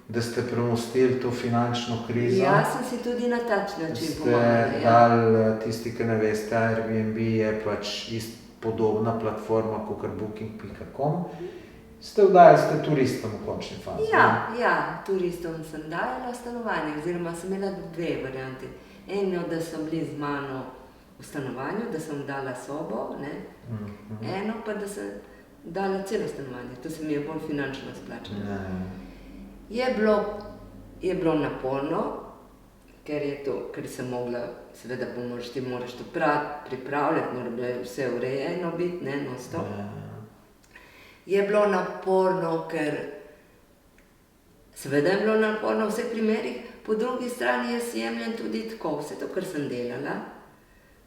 da ste premostili to finančno krizo? Ja, sem si tudi na tak način pomagala. Ste dali, tisti, ki ne veste, Airbnb je pač podobna platforma kakor booking.com. Dajali turistom v končni fazi? Ja, turistom sem dajala stanovanje, oziroma sem imela 2 varianti. Eno, da so bili z mano v stanovanju, da sem dala sobo, ne? Eno pa, da sem dala celo stanovanje. To se mi je bolj finančno splačalo. Je bilo naporno, ker sem mogla, seveda ti moraš to pripravljati, mora biti vse urejeno biti, ne, non-stop. Je bilo naporno, ker seveda je bilo naporno v vseh primerih, po drugi strani jaz jemljem tudi tako, vse to, kar sem delala,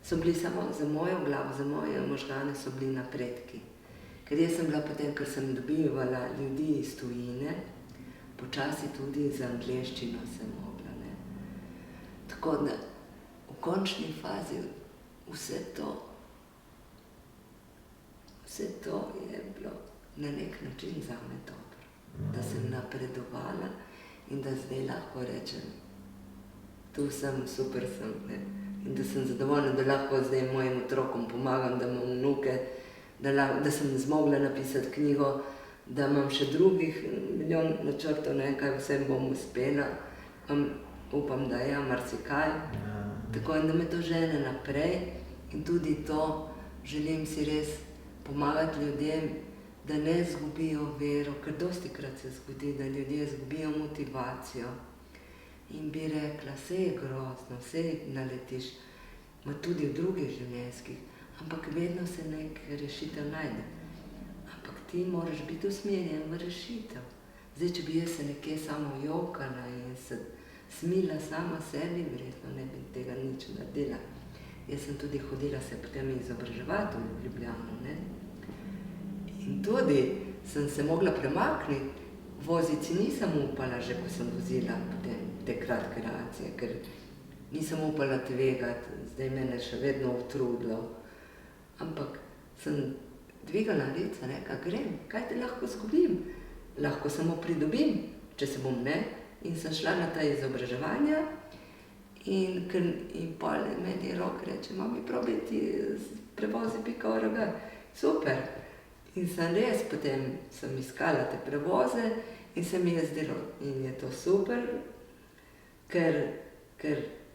so bili samo za mojo glavo, za moje možgane so bili napredki. Ker jaz sem bila potem, ker sem dobivala ljudi iz tujine, počasi tudi za angleščino sem mogla, ne. Tako da v končni fazi vse to je bilo na nek način zame dobro. Da sem napredovala in da zdaj lahko rečem, tu sem, super sem, ne. In da sem zadovoljna, da lahko zdaj mojim otrokom pomagam, da imam vnuke, da sem zmogla napisati knjigo, da imam še drugih milijon načrtov, ne, kaj vse bom uspela. Upam, da je marsikaj. Tako in da me to žene naprej in tudi to želim si res pomagati ljudem, da ne izgubijo vero, ker dostikrat se zgodi, da ljudje izgubijo motivacijo. In bi rekla, saj je grozno, saj naletiš, ma tudi v drugih življenjskih, ampak vedno se neka rešitev najde. Ampak ti moraš biti usmerjen v rešitev. Zdaj, če bi jaz se nekje samo jokala in se smila sama sebi, verjetno ne bi tega nič naredila. Jaz sem tudi hodila se potem izobraževati v Ljubljano, ne. In tudi sem se mogla premakniti, voziti si nisem upala, že ko sem vozila potem te kratke relacije, ker nisem upala tvegati, zdaj mene še vedno utrudilo. Ampak sem dvigala lica, rekla, grem, kaj te lahko izgubim? Lahko samo pridobim, če se bom, ne. In sem šla na ta izobraževanja in pol meni Rok reče, mami, probaj ti prevozi.org. Super. In sem res potem iskala te prevoze in se mi je zdelo, in je to super, ker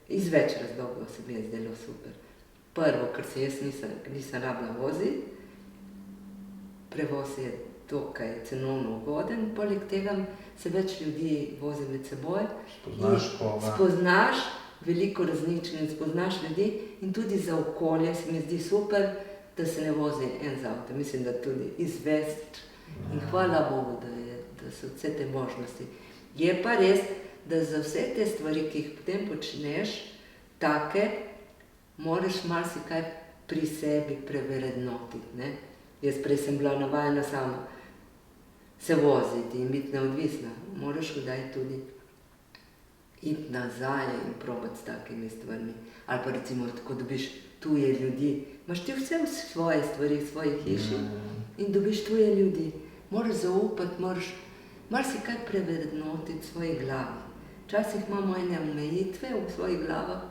iz več razlogov se mi je zdelo super. Prvo, ker se jaz nisem rabila voziti, prevoz je to, kaj je cenovno ugoden, poleg tega se več ljudi vozi med seboj. Spoznaš koga. Spoznaš veliko različnih, spoznaš ljudi in tudi za okolje se mi zdi super, da se ne vozi en z avtom. Mislim, da tudi izvesti in hvala Bogu, da so vse te možnosti. Je pa res, da za vse te stvari, ki jih potem počneš, take, moraš marsikaj pri sebi prevrednotiti, ne. Jaz prej sem bila navajena sama se voziti in biti neodvisna. Moraš kdaj tudi iti nazaj in probati s takimi stvarmi. Ali pa recimo, ko dobiš tuje ljudi, imaš ti vse v svoje stvari, v svoji hiši in dobiš tuje ljudi. Moraš zaupati, moraš marsikaj prevrednotiti v svoji glavi. Včasih imamo ene omejitve v svojih glavah,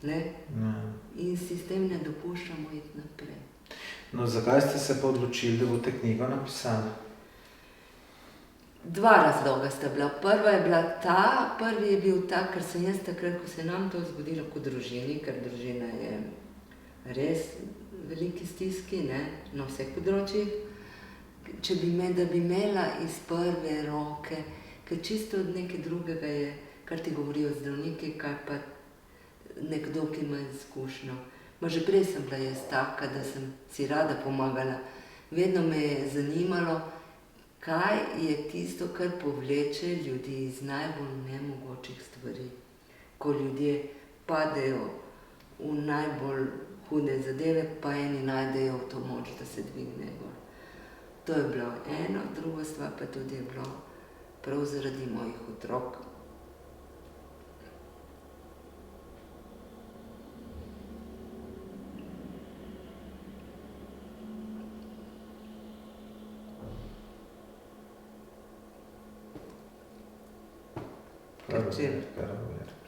ne? In si s tem ne dopuščamo iti naprej. No, zakaj ste se pa odločili, da boste knjigo napisali? Dva razloga sta bila. Prva je bila ta, prvi je bil ta, ker sem jaz takrat, ko se nam to zgodilo kot družini, ker družina je res veliki stiski, ne, na vseh področjih, da bi imela iz prve roke, ker čisto od nekaj drugega je, kar ti govorijo zdravniki, kaj pa nekdo, ki ima izkušnjo. Že prej sem bila jaz taka, da sem si rada pomagala. Vedno me je zanimalo, kaj je tisto, kar povleče ljudi iz najbolj nemogočih stvari. Ko ljudje padejo v najbolj hude zadeve, pa eni najdejo to moč, da se dvignejo. To je bilo eno, druga stvar pa tudi je bilo prav zaradi mojih otrok.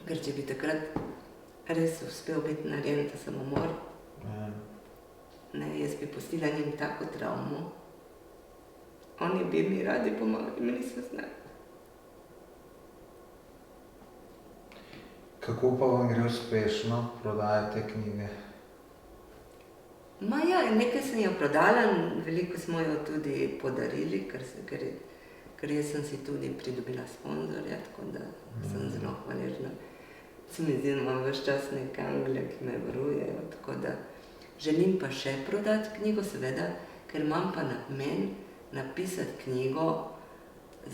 Ker če bi takrat res uspel biti narejen ta samomor, ne, jaz bi pustila njim tako travmo. Oni bi mi radi pomagali, mi niso znali. Kako pa vam gre uspešno prodajati te knjige? Nekaj sem jo prodala, veliko smo jo tudi podarili, ker jaz sem si tudi pridobila sponzorja, tako da sem zelo hvaležna. Se mi zdi, da imam ves čas neke angele, ki me varujejo, tako da želim pa še prodati knjigo, seveda, ker imam pa namen napisati knjigo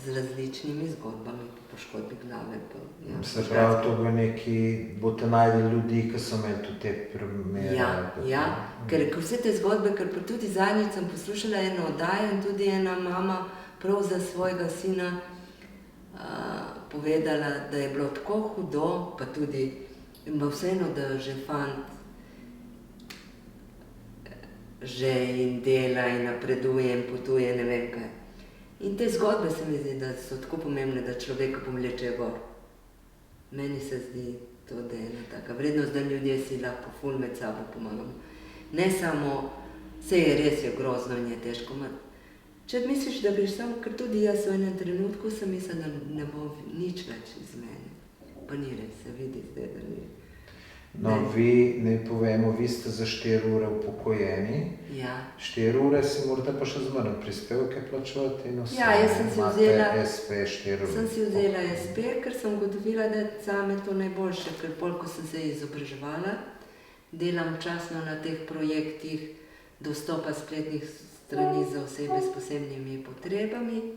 z različnimi zgodbami po poškodbi glave. Se pravi, to bo neki, boste najdli ljudi, ki so imeli tudi te primere? Ja, ker vse te zgodbe, ker pa tudi zadnjič sem poslušala eno oddajo in tudi ena mama prav za svojega sina povedala, da je bilo tako hudo, pa tudi vseeno, da že fant že in dela in napreduje in potuje, ne vem kaj. In te zgodbe se mi zdi, da so tako pomembne, da človeka povlečejo gor. Meni se zdi to, da je ena taka vrednost, da ljudje si lahko ful med sabo pomagamo. Ne samo, saj je res je grozno in je težko, če misliš, da greš samo, ker tudi jaz v enem trenutku sem mislila, da ne bo nič več iz mene. Pa ni res, se vidi zdaj, da ni. No, vi, naj povemo, vi ste za 4 ure upokojeni. Ja. 4 ure si morate pa še zmeraj prispevke plačevati in vse. Ja, jaz sem si vzela SP 4 ure. Sem si vzela SP, ker sem ugotovila, da je zame to najboljše, ker pol, ko sem se izobraževala, delam časno na teh projektih dostopa spletnih strani za osebe s posebnimi potrebami,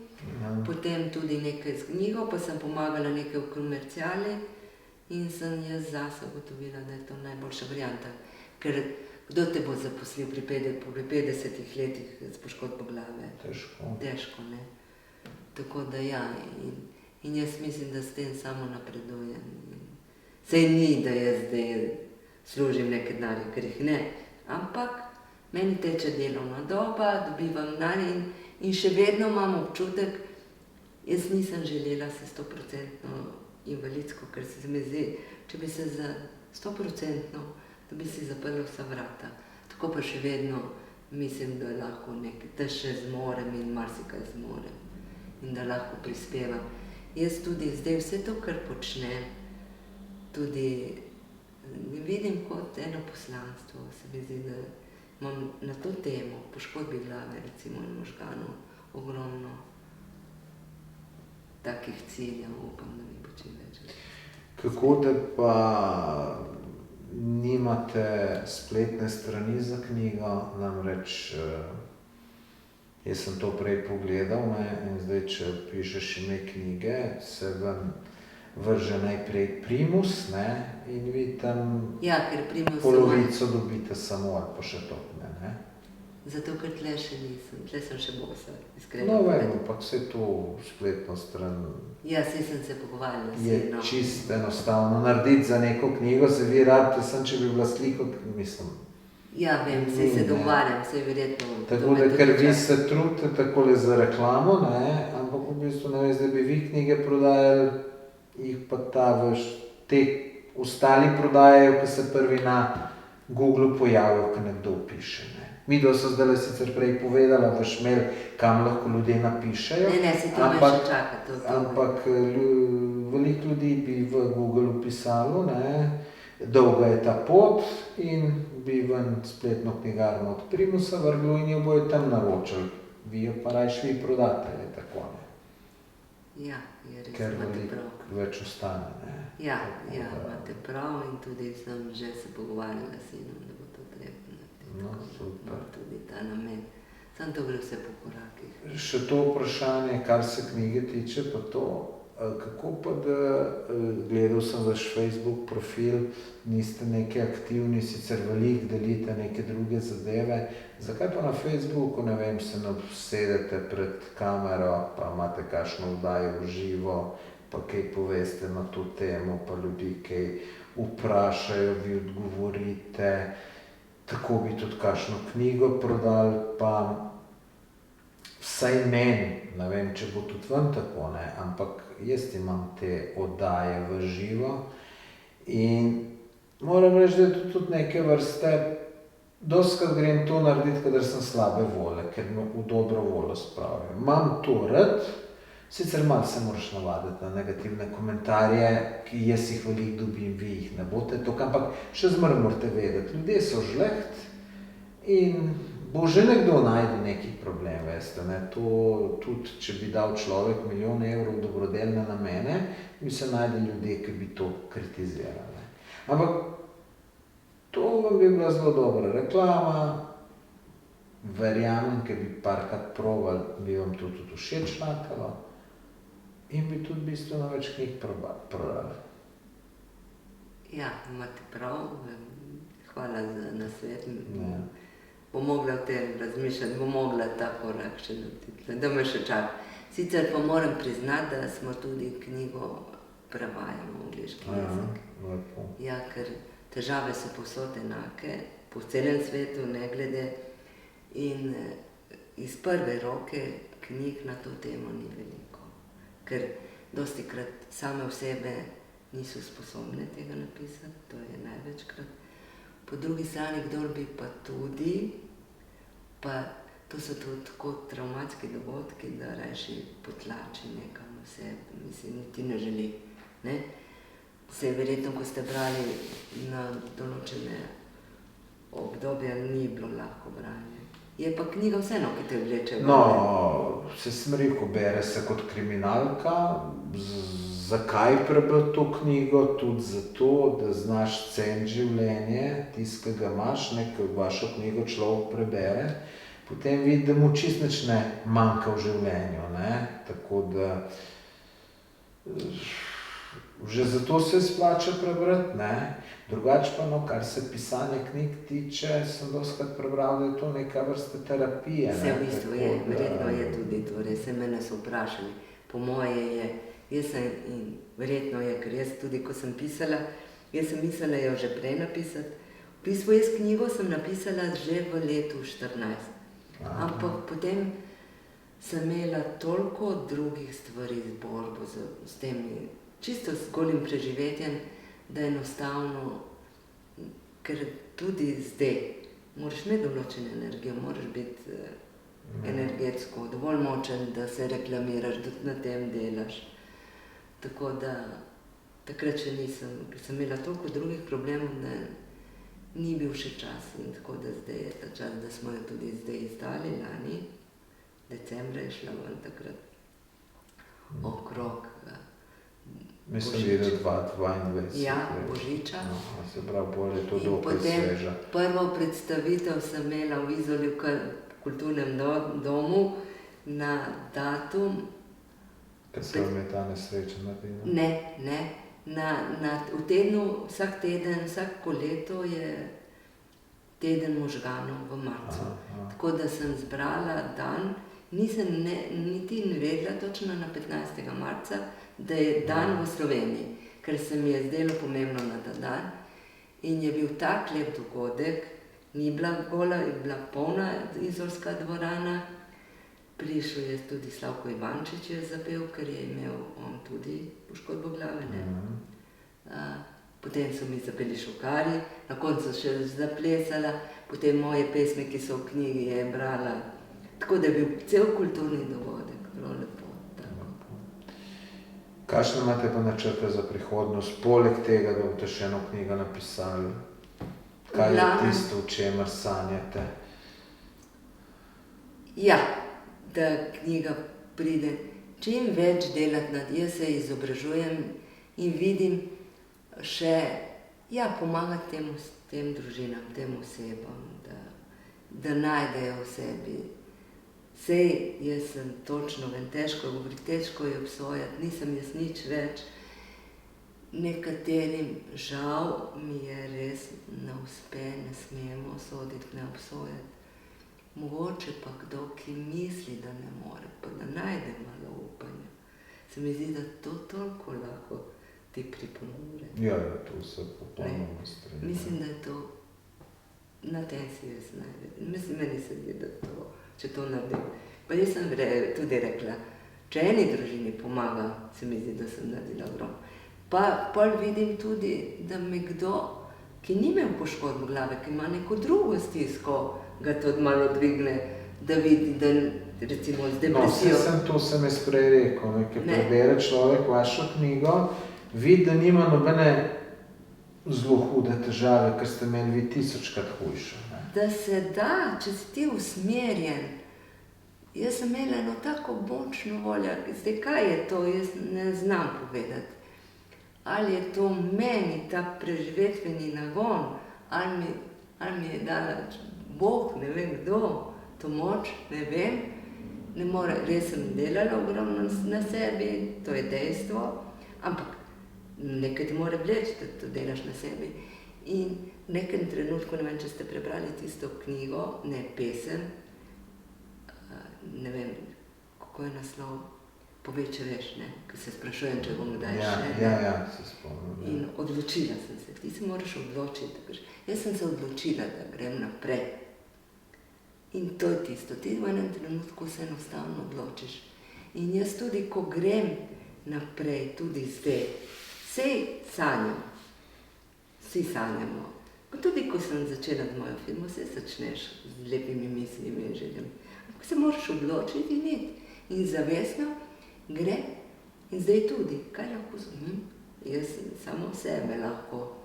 potem tudi nekaj z knjigo, pa sem pomagala nekaj v komerciali in sem jaz zase ugotovila, da je to najboljša varianta. Ker kdo te bo zaposlil pri 50 letih s poškodbo glave? Težko, ne. Tako da ja, in jaz mislim, da s tem samo napredujem. Saj ni, da jaz zdaj služim neke denarje, ker jih ne, ampak meni teče delovna doba, dobivam denar in še vedno imam občutek, jaz nisem želela se 100% invalidsko, ker se mi zdi, če bi se za 100%, da bi si zaprla vsa vrata. Tako pa še vedno mislim, da lahko nekaj, da še zmorem in marsikaj zmorem in da lahko prispevam. Jaz tudi zdaj vse to, kar počnem, tudi vidim kot eno poslanstvo, se mi zdi, da imam na to temo, poškodbi glave, recimo in možganov, ogromno takih ciljev, upam, da mi bo čim več. Kako da pa nimate spletne strani za knjigo, namreč jaz sem to prej pogledal, ne, in zdaj, če pišeš ime knjige, se ven vrže najprej primus, ne, in vi tam Ja, ker primus polovico dobite samo ali pa še to, ne. Zato, ker tle še nisem, tle sem še bosa, iskreno. No, vem, ampak vse to spletno stran Ja, saj sem se pogovarjala s je Sino. čisto enostavno narediti za neko knjigo, se vi rabite, sem če bi bila slika, mislim. Ja, vem, saj se dogovarjam, saj verjetno. Tako da, ker vi se trudite takole za reklamo, ne, ampak v bistvu namesto, da bi vi knjige prodajali, jih pa te ostali prodajajo, ki se prvi na Googlu pojavijo, ko nekdo piše, ne. Midva so zdajle sicer prej povedala, boš imel, kam lahko ljudje napišejo. Ne, si to me še čaka. Ampak veliko ljudi bi v Google pisalo, ne, dolga je ta pot in bi ven spletno knjigarno od Primusa vrglo in jo bojo tam naročili. Vi jo pa rajš vi prodate, je tako, ne. Ja, je res, Ker imate prav. veliko več ostane, ne. Ja, imate prav in tudi sem že se pogovarjala s Sinom, da bo to treba narediti. No, super. Tudi ta namen. Samo to gre vse po korakih. Še to vprašanje, kar se knjige tiče, pa to, kako pa da, gledal sem vaš Facebook profil, niste neki aktivni, sicer veliko delite neke druge zadeve, zakaj pa na Facebooku, ne vem, se sedete pred kamero, pa imate kakšno oddajo v živo, pa kaj poveste na to temo, pa ljudi kaj vprašajo, vi odgovorite, tako bi tudi kakšno knjigo prodali, pa vsaj meni, ne vem, če bo tudi vam tako, ne, ampak jaz imam te oddaje v živo in moram reči, da je to tudi neke vrste, dostikrat grem to narediti, kadar sem slabe volje, ker me v dobro voljo spravijo. Imam to rad, sicer malo se moraš navaditi na negativne komentarje, ki jaz jih veliko dobim, vi jih ne boste toliko, ampak še zmeraj morate vedeti, ljudje so žleht in bo že nekdo našel neki problem, veste, ne, to tudi, če bi dal človek 1 milijon evrov v dobrodelne namene, bi se našli ljudje, ki bi to kritizirali. Ampak to vam bi bila zelo dobra reklama, verjamem, ker bi parkrat probali, bi vam to tudi všeč ratalo in bi tudi bistveno več knjig prodali. Ja, imate prav, hvala za nasvet. Ja. Bom mogla o tem razmišljati, bom mogla ta korak še narediti, da me še čaka. Sicer pa moram priznati, da smo tudi knjigo prevajali v angleški jezik. Lepo. Ja, ker težave so povsod enake, po celem svetu, ne glede. In iz prve roke knjig na to temo ni veliko. Ker dostikrat same osebe niso sposobne tega napisati, to je največkrat. Po drugi strani, kdor bi pa tudi, pa to so tudi tako travmatski dogodki, da rajši potlači nekam vse, mislim, niti ne želi, ne. Saj verjetno, ko ste brali na določene obdobja, ni bilo lahko branje. Je pa knjiga vseeno, ki te vleče. No, se sem rekel, bere se kot kriminalka, zakaj prebrati to knjigo? Tudi zato, da znaš ceniti življenje, tisto, ki ga imaš, ne, ko vašo knjigo človek prebere, potem vidi, da mu čisto nič ne manjka v življenju, ne, tako da že zato se splača prebrati, ne. Drugače pa, no, kar se pisanja knjig tiče, sem dostikrat prebral, da je to neka vrsta terapije, ne. Vse v bistvu je, verjetno je tudi to, res se mene so vprašali, po moje je, jaz sem, in verjetno je, ker jaz tudi, ko sem pisala, jaz sem mislila jo že prej napisati, v bistvu jaz knjigo sem napisala že v letu 14, ampak potem sem imela toliko drugih stvari z borbo, s temi, čisto s golim preživetjem, da enostavno, ker tudi zdaj moraš imeti določeno energijo, moraš biti energetsko dovolj močen, da se reklamiraš, da na tem delaš. Tako da takrat še nisem, ker sem imela toliko drugih problemov, da ni bil še čas in tako da zdaj je ta čas, da smo jo tudi zdaj izdali, lani, decembra je šla ven takrat okrog Mislim, da je 2022. Ja, Božiča. No, se pravi, bolj je to In dokaj potem sveža. prvo predstavitev sem imela v Izoli v kulturnem domu na datum. Ker se vam je ta nesreča naredila? Ne. V tednu, vsak teden, vsako leto je teden možganov v marcu. Tako da sem zbrala dan, nisem niti vedela točno na 15. marca, da je dan v Sloveniji, ker se mi je zdelo pomembno na ta dan. In je bil tak lep dogodek, ni bila gola, je bila polna izolska dvorana. Prišel je tudi Slavko Ivančič je zapel, ker je imel on tudi poškodbo glave. Potem so mi zapeli Šukarji, na koncu še zaplesala, potem moje pesmi, ki so v knjigi, je brala. Tako da je bil cel kulturni dogodek, zelo lepo. Kakšne imate pa načrte za prihodnost, poleg tega, da boste še eno knjigo napisali? Kaj je tisto, o čemer sanjate? Ja, da knjiga pride čim več delati nad, jaz se izobražujem in vidim še, pomagati tem družinam, tem osebam, da najdejo v sebi. Sej, jaz sem točno, vem, težko je govoriti, težko je obsojati, nisem jaz nič več. Nekaterim žal mi je res ne uspe, ne smemo soditi, ne obsojati. Mogoče pa kdo, ki misli, da ne more, pa da najde malo upanja. Se mi zdi, da to toliko lahko ti pripomore. Ja, to se popolnoma strinjam. Mislim, da je to, na tem si jaz največ. Mislim, meni se zdi, da to, če to naredim. Pa jaz sem tudi rekla, če eni družini pomaga, se mi zdi, da sem naredila ogromno. Pa pol vidim tudi, da me kdo, ki ni imel poškodbo glave, ki ima neko drugo stisko, ga to malo dvigne, da vidi, da recimo z depresijo. To sem jaz prej rekel, ker prebere človek vašo knjigo, vidi, da nima nobene zelo hude težave, ker ste imeli vi 1000-krat hujšo. Da se da, če si ti usmerjen. Jaz sem imela eno tako močno voljo, zdaj kaj je to, jaz ne znam povedati. Ali je to meni ta preživetveni nagon, ali mi je dala Bog, ne vem kdo, to moč, ne vem. Ne more, res sem delala ogromno na sebi, to je dejstvo, ampak nekaj ti mora vleči, da to delaš na sebi. In v nekem trenutku, ne vem, če ste prebrali tisto knjigo, ne pesem, ne vem, kako je naslov, Povej, če veš, ne, ker se sprašujem, če bom kdaj še. Ja, se spomnim. In odločila sem se, ti se moraš odločiti. Jaz sem se odločila, da grem naprej. In to je tisto, ti v enem trenutku se enostavno odločiš. In jaz tudi, ko grem naprej, tudi zdaj, sej sanjam, vsi sanjamo. Pa tudi, ko sem začela z mojo firmo, se začneš z lepimi mislimi in željami. Ampak se moraš odločiti in iti. In zavestno gre in zdaj tudi, kaj lahko zumim? Jaz samo sebe lahko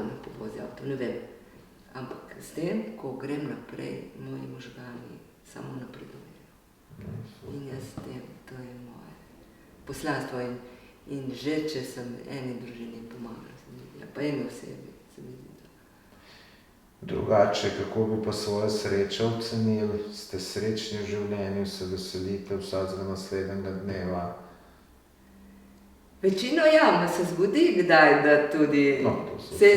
me povozi avto, ne vem. Ampak s tem, ko grem naprej, moji možgani samo napredujejo. In jaz s tem, to je moje poslanstvo. In že, če sem eni družini pomagala, pa eni osebi, se mi zdi. Drugače, kako bi pa svojo srečo ocenili? Ste srečni v življenju, se veselite vsakega naslednjega dneva? Večino me se zgodi kdaj, da tudi... No, to se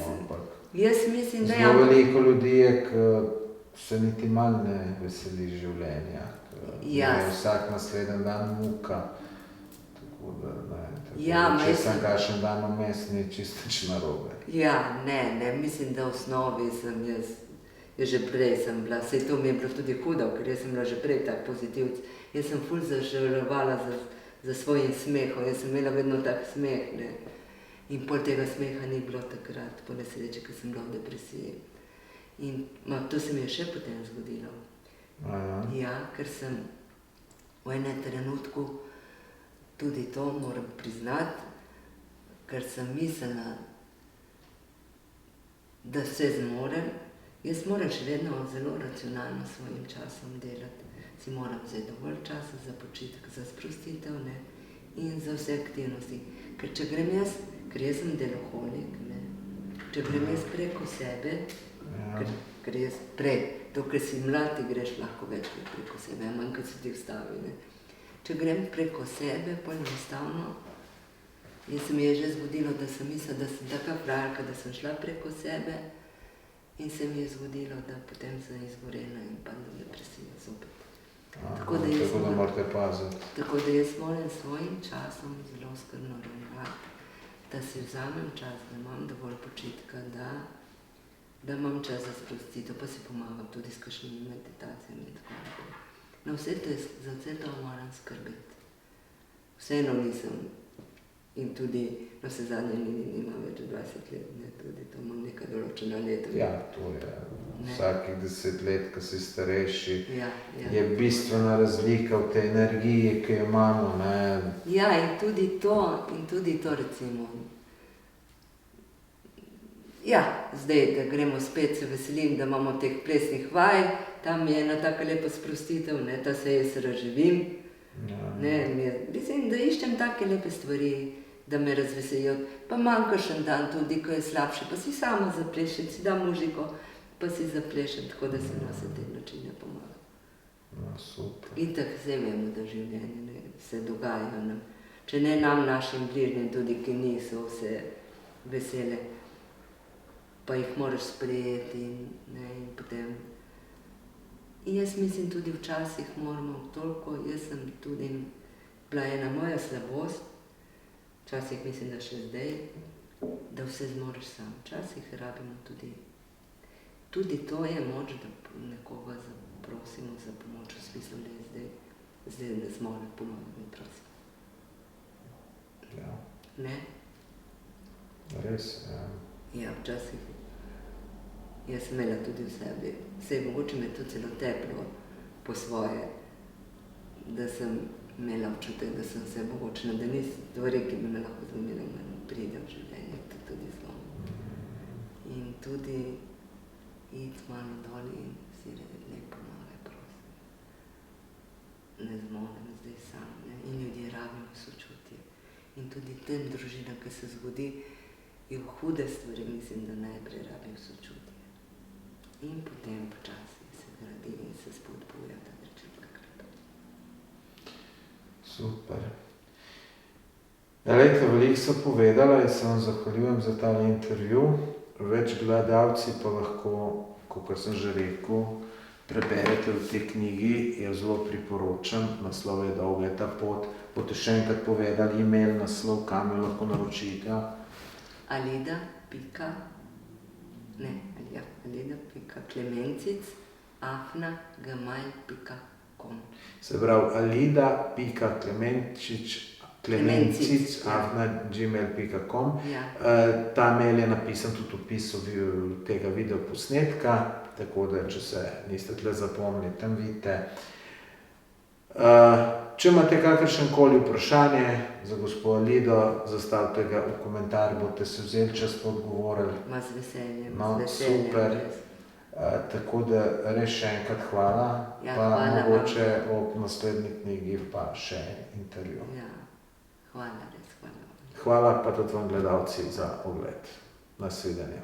ampak... Jaz mislim, da zelo veliko ljudi je, ki se niti malo ne veseli življenja. Je vsak naslednji dan muka. Tako da, če sem kakšen dan vmes, ni čisto nič narobe. Ja, ne, mislim, da v osnovi sem jaz že prej sem bila, saj to mi je bilo tudi hudo, ker jaz sem bila že prej tak pozitivc. Jaz sem ful zažalovala za svojim smehom, jaz sem imela vedno tak smeh, ne. In pol tega smeha ni bilo takrat, po nesreči, ker sem bila v depresiji. In to se mi je še potem zgodilo. Ja, ker sem v enem trenutku, tudi to moram priznati, ker sem mislila, da se zmorem. Jaz moram še vedno zelo racionalno s svojim časom delati. Si moram vzeti dovolj časa za počitek, za sprostitev, ne, in za vse aktivnosti. Ker če grem jaz, ker jaz sem deloholik, ne, če grem jaz preko sebe, ker jaz prej, to, ker si mlad, ti greš lahko večkrat preko sebe, manj, kot se ti vstavi, ne. Če grem preko sebe, pol enostavno, jaz se mi je že zgodilo, da sem mislila, da sem taka frajerka, da sem šla preko sebe in se mi je zgodilo, da potem sem izgorela in padla v depresijo zopet. Tako da morate paziti. Tako da jaz moram s svojim časom zelo skrbno ravnati, da si vzamem čas, da imam dovolj počitka, da imam čas za sprostitev, pa si pomagam tudi s kakšnimi meditacijami in tako naprej. No, za vse to moram skrbeti. Vseeno nisem in tudi navsezadnje nimam več 20 let, ne, tudi to imam neka določena leta. Ja, to je. Vsakih 10 let, ko si starejši, Ja. je bistvena razlika v tej energiji, ki jo imamo, ne. Ja, in tudi to recimo. Ja, zdaj, da gremo spet, se veselim, da imamo teh plesnih vaj, tam je ena taka lepa sprostitev, ne, da se jaz razživim. Ne, mislim, da iščem take lepe stvari, da me razveselijo. Pa imam kakšen dan tudi, ko je slabše, pa si sama zaplešem, si dam muziko, pa si zaplešem, tako da si na vse te načine pomagam. No, super. In tako zdaj vemo, da življenje ne, se dogajajo nam. Če ne nam, našim bližnjim tudi, ki niso vse vesele, pa jih moraš sprejeti ne, in potem. In jaz mislim tudi včasih moramo toliko, jaz sem tudi bila ena moja slabost, včasih mislim, da še zdaj, da vse zmoriš sam. Včasih rabimo tudi to je moč, da nekoga zaprosimo za pomoč v smislu, da zdaj ne zmorem, pomagam in prosim. Ja. Ne? Res, ja. Ja, včasih. Jaz sem imela tudi v sebi, saj mogoče me to celo teplo po svoje, da sem imela občutek, da sem se mogoče, da ni stvari, ki bi me lahko zlomile, pride v življenje, to tudi zlom. In tudi iti malo dol in si lepo pomagaj, prosim. Ne zmorem zdaj sam, ne, in ljudje rabimo sočutje. In tudi tem družinam, ki se zgodi, in hude stvari, mislim, da najprej rabim sočutje. In potem počasi se gradi in se spodbuja, da reče takrat. Super. Ja, lejte, veliko so povedala in se vam zahvaljujem za tale intervju. Več gledalci pa lahko, kakor sem že rekel, preberete v tej knjigi, jo zelo priporočam, naslov je Dolga je ta pot. Boste še enkrat povedali e-mail, naslov, kam jo lahko naročite? alida.klemencic@gmail.com. Se pravi alida.klemencic@gmail.com. Ja. Ta mail je napisan tudi v opisu tega videoposnetka, tako da, če se niste tle zapomnili, tam vidite. Če imate kakršenkoli vprašanje za gospo Alido, zastavite ga v komentar, boste se vzeli čas pa odgovorili. Ma z veseljem, No, z veseljem. super. res. Tako da res še enkrat hvala, Ja, pa hvala vam. mogoče ob naslednji knjigi pa še intervju. Ja, hvala res, hvala vam. Hvala pa tudi vam gledalci za ogled. Nasvidenje.